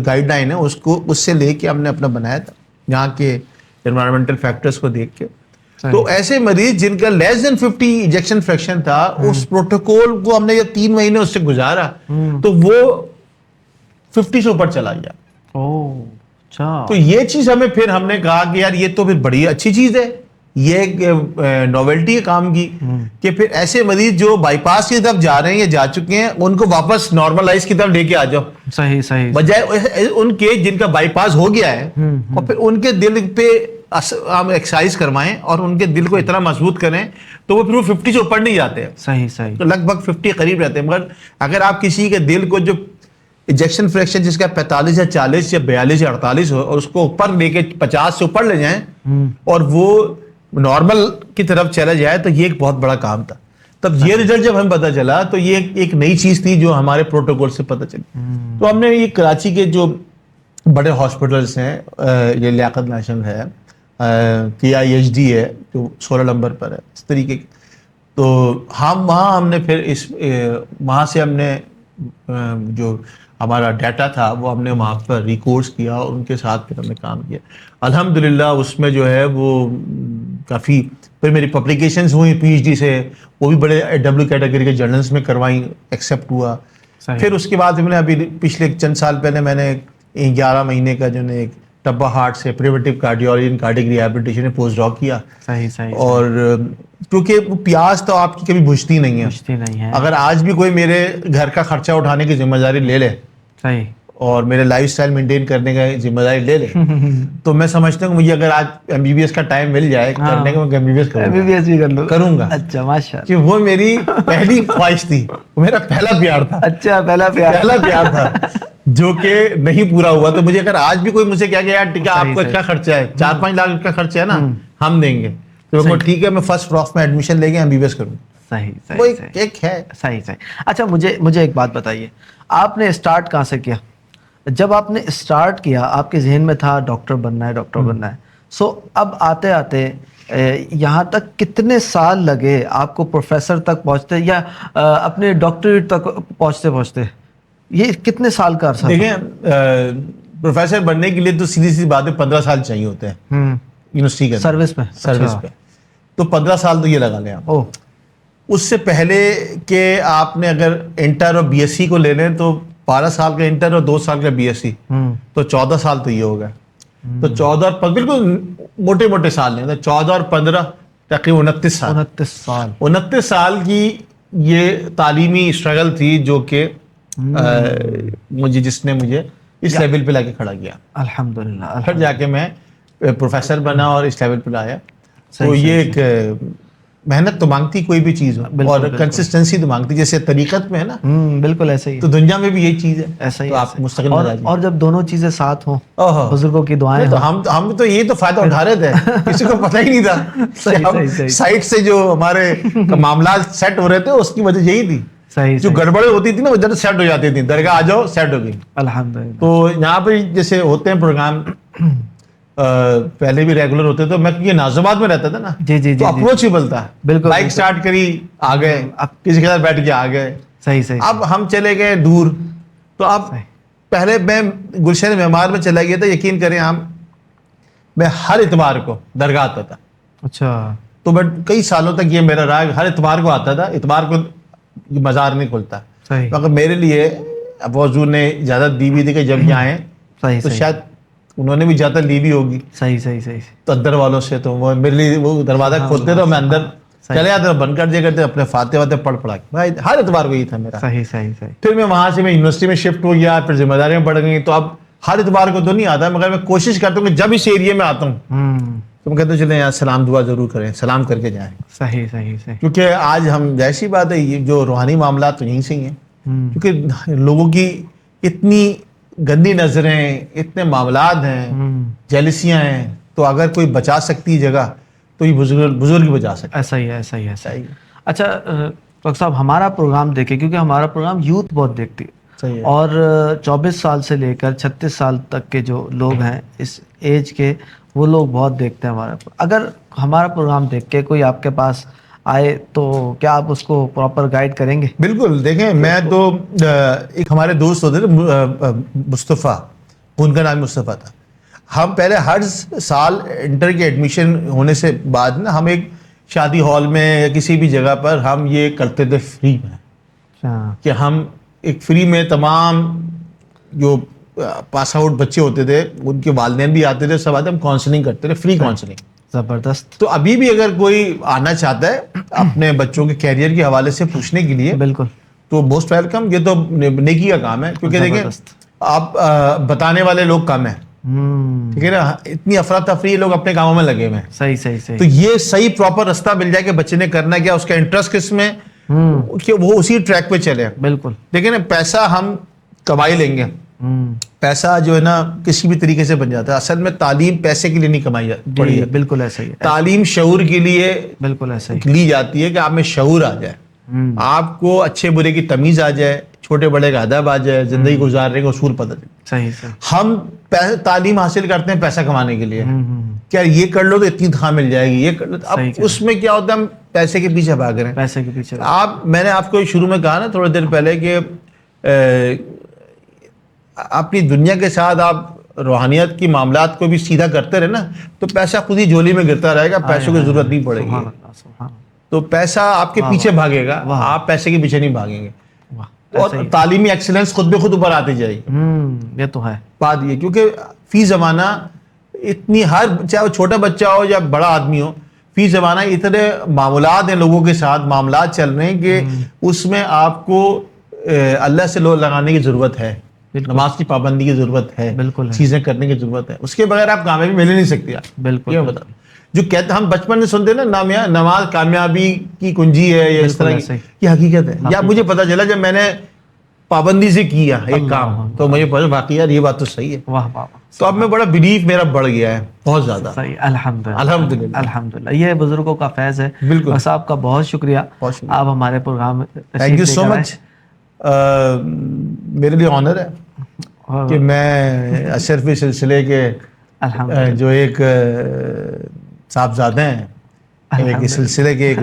B: guide line ہے, اس سے لے کے ہم نے اپنا بنایا تھا, یہاں کے انوائرمنٹل فیکٹرز کو دیکھ کے. تو ایسے مریض جن کا لیس دین 50 انجیکشن فریکشن تھا, اس پروٹوکول کو ہم نے جب 3 مہینے اس سے گزارا, تو وہ 50 سے اوپر چلا گیا. تو یہ چیز ہم نے کہا کہ یار یہ تو پھر بڑی اچھی چیز ہے, یہ ایک نویلٹی ہے کام کی, کہ پھر ایسے مریض جو بائی پاس کی طرف جا رہے ہیں یا جا چکے ہیں, ان کو واپس نارملائز کی طرف لے کے آ جاؤ.
A: صحیح.
B: بجائے ان کے جن کا بائی پاس ہو گیا ہے, اور پھر ان کے دل پہ ہم ایکسرسائز کروائیں اور ان کے دل کو اتنا مضبوط کریں, تو وہ پھر وہ 50 سے اوپر نہیں جاتے.
A: صحیح.
B: تو لگ بھگ 50 قریب رہتے ہیں. مگر اگر آپ کسی کے دل کو جو انجیکشن فریکشن جس کا 45 یا 40 یا 42 یا 48 ہو, اور اس کو اوپر لے کے 50 سے اوپر لے جائیں, اور وہ نارمل کی طرف چلا جائے, تو یہ ایک بہت بڑا کام تھا. تب یہ ریزلٹ جب ہمیں پتہ چلا, تو یہ ایک نئی چیز تھی جو ہمارے پروٹوکول سے پتہ چلی. تو ہم نے یہ کراچی کے جو بڑے ہاسپٹلس ہیں, یہ لیاقت نیشنل ہے, KIHD ہے جو 16 نمبر پر ہے, اس طریقے کی, تو ہم نے پھر وہاں سے ہم نے جو ہمارا ڈیٹا تھا وہ ہم نے وہاں پر ریکورڈز کیا, اور ان کے ساتھ پھر ہم نے کام کیا. الحمدللہ اس میں جو ہے وہ کافی, پھر میری پبلیکیشنز ہوئی PhD سے, وہ بھی بڑے W کیٹیگری کے جرنلز میں کروائیں, ایکسیپٹ ہوا. پھر اس کے بعد میں نے ابھی پچھلے چند سال پہلے میں نے 11 مہینے کا جو ہے ایک ٹبا ہارٹ سے preventive cardiology and cardiac rehabilitation میں پوسٹ ڈاک کیا.
A: صحیح.
B: اور کیونکہ پیاس تو آپ کی کبھی بجھتی نہیں ہے. اگر آج بھی کوئی میرے گھر کا خرچہ اٹھانے کی ذمہ داری لے لے
A: صحیح
B: اور میرے لائف سٹائل مینٹین کرنے کا ذمہ داری لے لے تو میں سمجھتا ہوں کہ مجھے اگر آج MBBS کا ٹائم مل جائے کرنے کا, میں MBBS
A: بھی
B: کروں گا.
A: اچھا ماشاء
B: کہ وہ میری پہلی خواہش تھی, وہ میرا پہلا پیار تھا.
A: اچھا پہلا
B: پیار تھا جو کہ نہیں پورا ہوا. تو مجھے اگر آج بھی کوئی مجھ سے کیا کہ یار ٹھیک ہے آپ کا کیا خرچہ ہے, 4-5 لاکھ کا خرچہ ہے نا, ہم دیں گے, تو ٹھیک ہے میں فرسٹ رافٹ میں ایڈمیشن لے کے MBBS کروں.
A: صحیح
B: وہ ایک ہے.
A: صحیح. اچھا مجھے ایک بات بتائیے, آپ نے اسٹارٹ کہاں سے کیا؟ جب آپ نے اسٹارٹ کیا آپ کے ذہن میں تھا ڈاکٹر بننا ہے, سو اب آتے آتے یہاں تک کتنے سال لگے آپ کو پروفیسر تک پہنچتے یا اپنے ڈاکٹریٹ تک پہنچتے یہ کتنے سال کا عرصہ؟
B: دیکھیں پروفیسر بننے کے لیے تو سیدھی بات ہے 15 سال چاہیے ہوتے ہیں یونیورسٹی کے
A: سروس پہ,
B: تو 15 سال تو یہ لگا لیں آپ. اس سے پہلے کہ آپ نے اگر انٹر اور BSc کو لے لیں تو 12 سال کا انٹر اور 2 سال کا BSc, تو 14 سال تو یہ ہوگا. تو 14 اور 15 بالکل موٹے سال نہیں, 14 اور 15 تقریباً 29 سال کی یہ تعلیمی اسٹرگل تھی جو کہ جس نے مجھے اس لیول پہ لا کے کھڑا کیا.
A: الحمدللہ.
B: پھر جا کے میں پروفیسر بنا اور اس لیول پہ لایا. تو یہ ایک محنت تو مانگتی کوئی بھی چیز ہو, اور کنسسٹنسی تو مانگتی, جیسے طریقت میں ہے نا,
A: بالکل ایسا ہی.
B: تو دنیا میں بھی یہی چیز ہے,
A: ایسا ہی.
B: تو آپ مستقل
A: اور جب دونوں چیزیں ساتھ ہوں, بزرگوں کی دعائیں,
B: تو ہم تو یہی تو فائدہ اٹھا رہے تھے, کسی کو پتہ ہی نہیں تھا. سائٹ سے جو ہمارے معاملات سیٹ ہو رہے تھے اس کی وجہ یہی تھی. جو گڑبڑیں ہوتی تھی نا وہ جب سیٹ ہو جاتی تھی, درگاہ آ جاؤ سیٹ ہو گئی الحمدللہ. تو یہاں پہ جیسے ہوتے ہیں پروگرام پہلے بھی ریگولر ہوتے تو میں کیونکہ نازآباد میں رہتا تھا نا, تو اپروچیبل تھا. بائک اسٹارٹ کری آ گئے, کسی کے ساتھ بیٹھ کے آ گئے.
A: صحیح.
B: اب ہم چلے گئے دور, تو اب پہلے میں گلشن معمار میں چلا گیا تھا, یقین کریں آپ, میں ہر اتوار کو درگاہ آتا تھا.
A: اچھا.
B: تو میں کئی سالوں تک یہ میرا رہا, ہر اتوار کو آتا تھا. اتوار کو مزار نہیں کھلتا, مگر میرے لیے اب حضور نے اجازت دی بھی تھی کہ جب یہ آئیں تو شاید انہوں نے بھی اجازت لی بھی ہوگی.
A: صحیح.
B: تو اندر والوں سے, تو وہ میرے لیے وہ دروازہ کھولتے تھے, میں اندر چلے جاتے, بند کر دیا کرتے, اپنے فاتحہ پڑھ کے بھائی ہر اتوار کو یہ تھا میرا.
A: صحیح.
B: پھر میں وہاں سے یونیورسٹی میں شفٹ ہو گیا, پھر ذمہ داریاں بڑھ گئیں, تو اب ہر اتوار کو تو نہیں آتا, مگر میں کوشش کرتا ہوں کہ جب اس ایریے میں آتا ہوں تو میں کہتا ہوں چلیں یار سلام دعا ضرور کریں, سلام کر کے جائیں.
A: صحیح.
B: کیونکہ آج ہم جیسی بات ہے یہ جو روحانی معاملات تو یہیں سے ہی ہیں, کیونکہ لوگوں کی اتنی گندی نظریں, اتنے معاملات ہیں, جیلسیاں ہیں, تو اگر کوئی بچا سکتی جگہ تو یہ بزرگ بچا سکتے.
A: ایسا ہی. اچھا ڈاکٹر صاحب, ہمارا پروگرام دیکھیں, کیونکہ ہمارا پروگرام یوتھ بہت دیکھتی ہے, اور 24 سال سے لے کر 36 سال تک کے جو لوگ ہیں اس ایج کے, وہ لوگ بہت دیکھتے ہیں ہمارا. اگر ہمارا پروگرام دیکھ کے کوئی آپ کے پاس آئے تو کیا آپ اس کو پراپر گائیڈ کریں گے؟
B: بالکل. دیکھیں میں تو ایک ہمارے دوست ہوتے تھے مصطفیٰ, ان کا نام مصطفیٰ تھا. ہم پہلے ہر سال انٹر کے ایڈمیشن ہونے سے بعد نا ہم ایک شادی ہال میں یا کسی بھی جگہ پر ہم یہ کرتے تھے فری میں, کہ ہم ایک فری میں تمام جو پاس آؤٹ بچے ہوتے تھے ان کے والدین بھی آتے تھے, سب آتے, ہم کاؤنسلنگ کرتے تھے, فری کاؤنسلنگ.
A: زبردست.
B: تو ابھی بھی اگر کوئی آنا چاہتا ہے اپنے بچوں کے کیریئر کے حوالے سے پوچھنے کے لیے,
A: بالکل
B: تو موسٹ ویلکم. یہ تو نیکی کا کام ہے, کیونکہ دیکھیں آپ بتانے والے لوگ کم ہیں, ٹھیک ہے نا, اتنی افراتفری لوگ اپنے کاموں میں لگے ہوئے ہیں.
A: صحیح.
B: تو یہ صحیح پراپر راستہ مل جائے کہ بچے نے کرنا کیا, اس کا انٹرسٹ کس میں, کہ وہ اسی ٹریک پہ چلے. بالکل. دیکھیں نا, پیسہ ہم کمائی لیں گے, پیسہ جو ہے نا کسی بھی طریقے سے بن جاتا ہے. اصل میں تعلیم پیسے کے لیے نہیں کمائی پڑی ہے.
A: بالکل ایسا ہی.
B: تعلیم شعور کے لیے
A: بالکل ایسا ہی
B: لی جاتی ہے, کہ آپ میں شعور آ جائے, آپ کو اچھے برے کی تمیز آ جائے, چھوٹے بڑے کا ادب آ جائے, زندگی گزارنے کا اصول پتہ چلے. ہم تعلیم حاصل کرتے ہیں پیسہ کمانے کے لیے, کیا یہ کر لو تو اتنی تنخواہ مل جائے گی, یہ کر لو. اب اس میں کیا ہوتا ہے, ہم پیسے کے پیچھے بھاگ رہے ہیں.
A: پیسے کے پیچھے
B: میں نے آپ کو شروع میں کہا نا تھوڑے دیر پہلے کہ اپنی دنیا کے ساتھ آپ روحانیت کی معاملات کو بھی سیدھا کرتے رہے نا, تو پیسہ خود ہی جولی میں گرتا رہے گا, پیسوں کی ضرورت نہیں پڑے گی. تو پیسہ آپ کے پیچھے بھاگے گا, آپ پیسے کے پیچھے نہیں بھاگیں گے. اور تعلیمی ایکسیلنس خود بخود اوپر آتی جائے گی.
A: یہ تو ہے
B: بات یہ کیونکہ فی زمانہ اتنی ہر چاہے وہ چھوٹا بچہ ہو یا بڑا آدمی ہو, فی زمانہ اتنے معاملات ہیں لوگوں کے ساتھ, معاملات چل رہے ہیں کہ اس میں آپ کو اللہ سے لو لگانے کی ضرورت ہے, نماز کی پابندی کی ضرورت ہے, چیزیں کرنے کی ضرورت ہے, اس کے بغیر آپ کامیابی مل ہی نہیں سکتی.
A: بالکل
B: یہ بتا جو کہتے ہم بچپن میں سنتے نا نماز کامیابی کی کنجی ہے یا اس طرح کی, یہ حقیقت ہے. یا مجھے پتا چلا جب میں نے پابندی سے کیا ایک کام تو مجھے پتا واقعی یار یہ بات تو صحیح ہے.
A: واہ واہ.
B: تو اب میں بڑا بلیف میرا بڑھ گیا ہے بہت زیادہ.
A: صحیح, الحمدللہ
B: الحمدللہ
A: الحمدللہ. یہ بزرگوں کا فیض ہے.
B: بالکل.
A: بس آپ کا بہت شکریہ, آپ ہمارے پروگرام
B: تھینک یو سو مچ. میرے لیے آنر ہے کہ میں اشرفی سلسلے کے جو ایک صاحبزادے ہیں, ایک سلسلے کے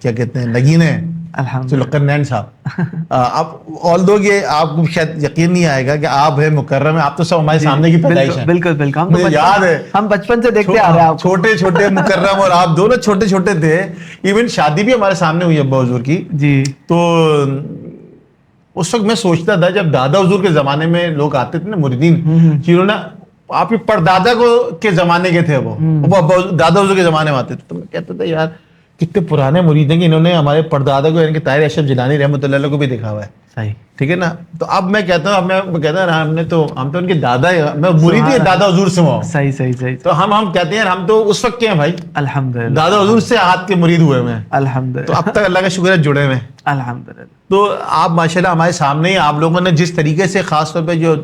B: کیا کہتے ہیں نگین ہیں ذوالقرنین صاحب. اب آلدو کہ آپ کو شاید یقین نہیں آئے گا کہ آپ ہے مکرم ہے, آپ تو سب ہمارے سامنے کی پیدائش ہیں.
A: بالکل بالکل,
B: مجھے یاد ہے
A: ہم بچپن سے دیکھتے آ رہے ہیں.
B: چھوٹے چھوٹے مکرم اور آپ دونوں چھوٹے چھوٹے تھے. ایون شادی بھی ہمارے سامنے ہوئی ابا حضور کی.
A: جی.
B: تو اس وقت میں سوچتا تھا جب دادا حضور کے زمانے میں لوگ آتے تھے نا مریدین, جنہوں نے آپ کے پردادا کے زمانے کے تھے, وہ دادا حضور کے زمانے میں آتے تھے, تو میں کہتا تھا یار کتنے پرانے مرید ہیں کہ انہوں نے ہمارے پردادا کو یعنی کہ طاہر اشرف جیلانی رحمۃ اللہ علیہ کو بھی دیکھا ہوا ہے.
A: صحیح,
B: ٹھیک ہے نا. تو اب میں کہتا ہوں ہم تو ان کے دادا, میں مرید ہی دادا حضور سے ہوا.
A: صحیح صحیح صحیح.
B: تو ہم کہتے ہیں ہم تو اس وقت کے ہیں بھائی,
A: الحمدللہ
B: دادا حضور سے ہاتھ کے مرید ہوئے ہیں.
A: الحمدللہ.
B: تو اب تک اللہ کا شکر ہے جڑے ہوئے.
A: الحمدللہ.
B: تو آپ ماشاءاللہ ہمارے سامنے ہی آپ لوگوں نے جس طریقے سے خاص طور پہ جو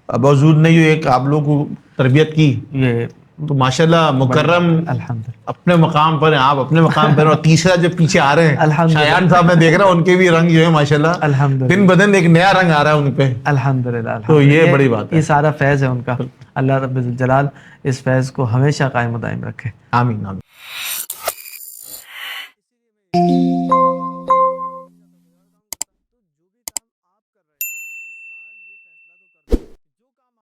B: ابا حضور نے جو ایک آپ لوگوں کو تربیت کی,
A: یہ
B: تو ماشاءاللہ مکرم اپنے مقام پر ہیں, آپ اپنے مقام پر. اور تیسرا جو پیچھے آ رہے ہیں شایان صاحب, میں دیکھ رہا ہوں ان کے بھی رنگ جو ہے ماشاءاللہ دن بدن ایک نیا رنگ آ رہا ہے ان پہ.
A: الحمدللہ.
B: تو یہ بڑی بات ہے,
A: یہ سارا فیض ہے ان کا. اللہ رب الجلال اس فیض کو ہمیشہ قائم و دائم رکھے.
B: آمین آمین.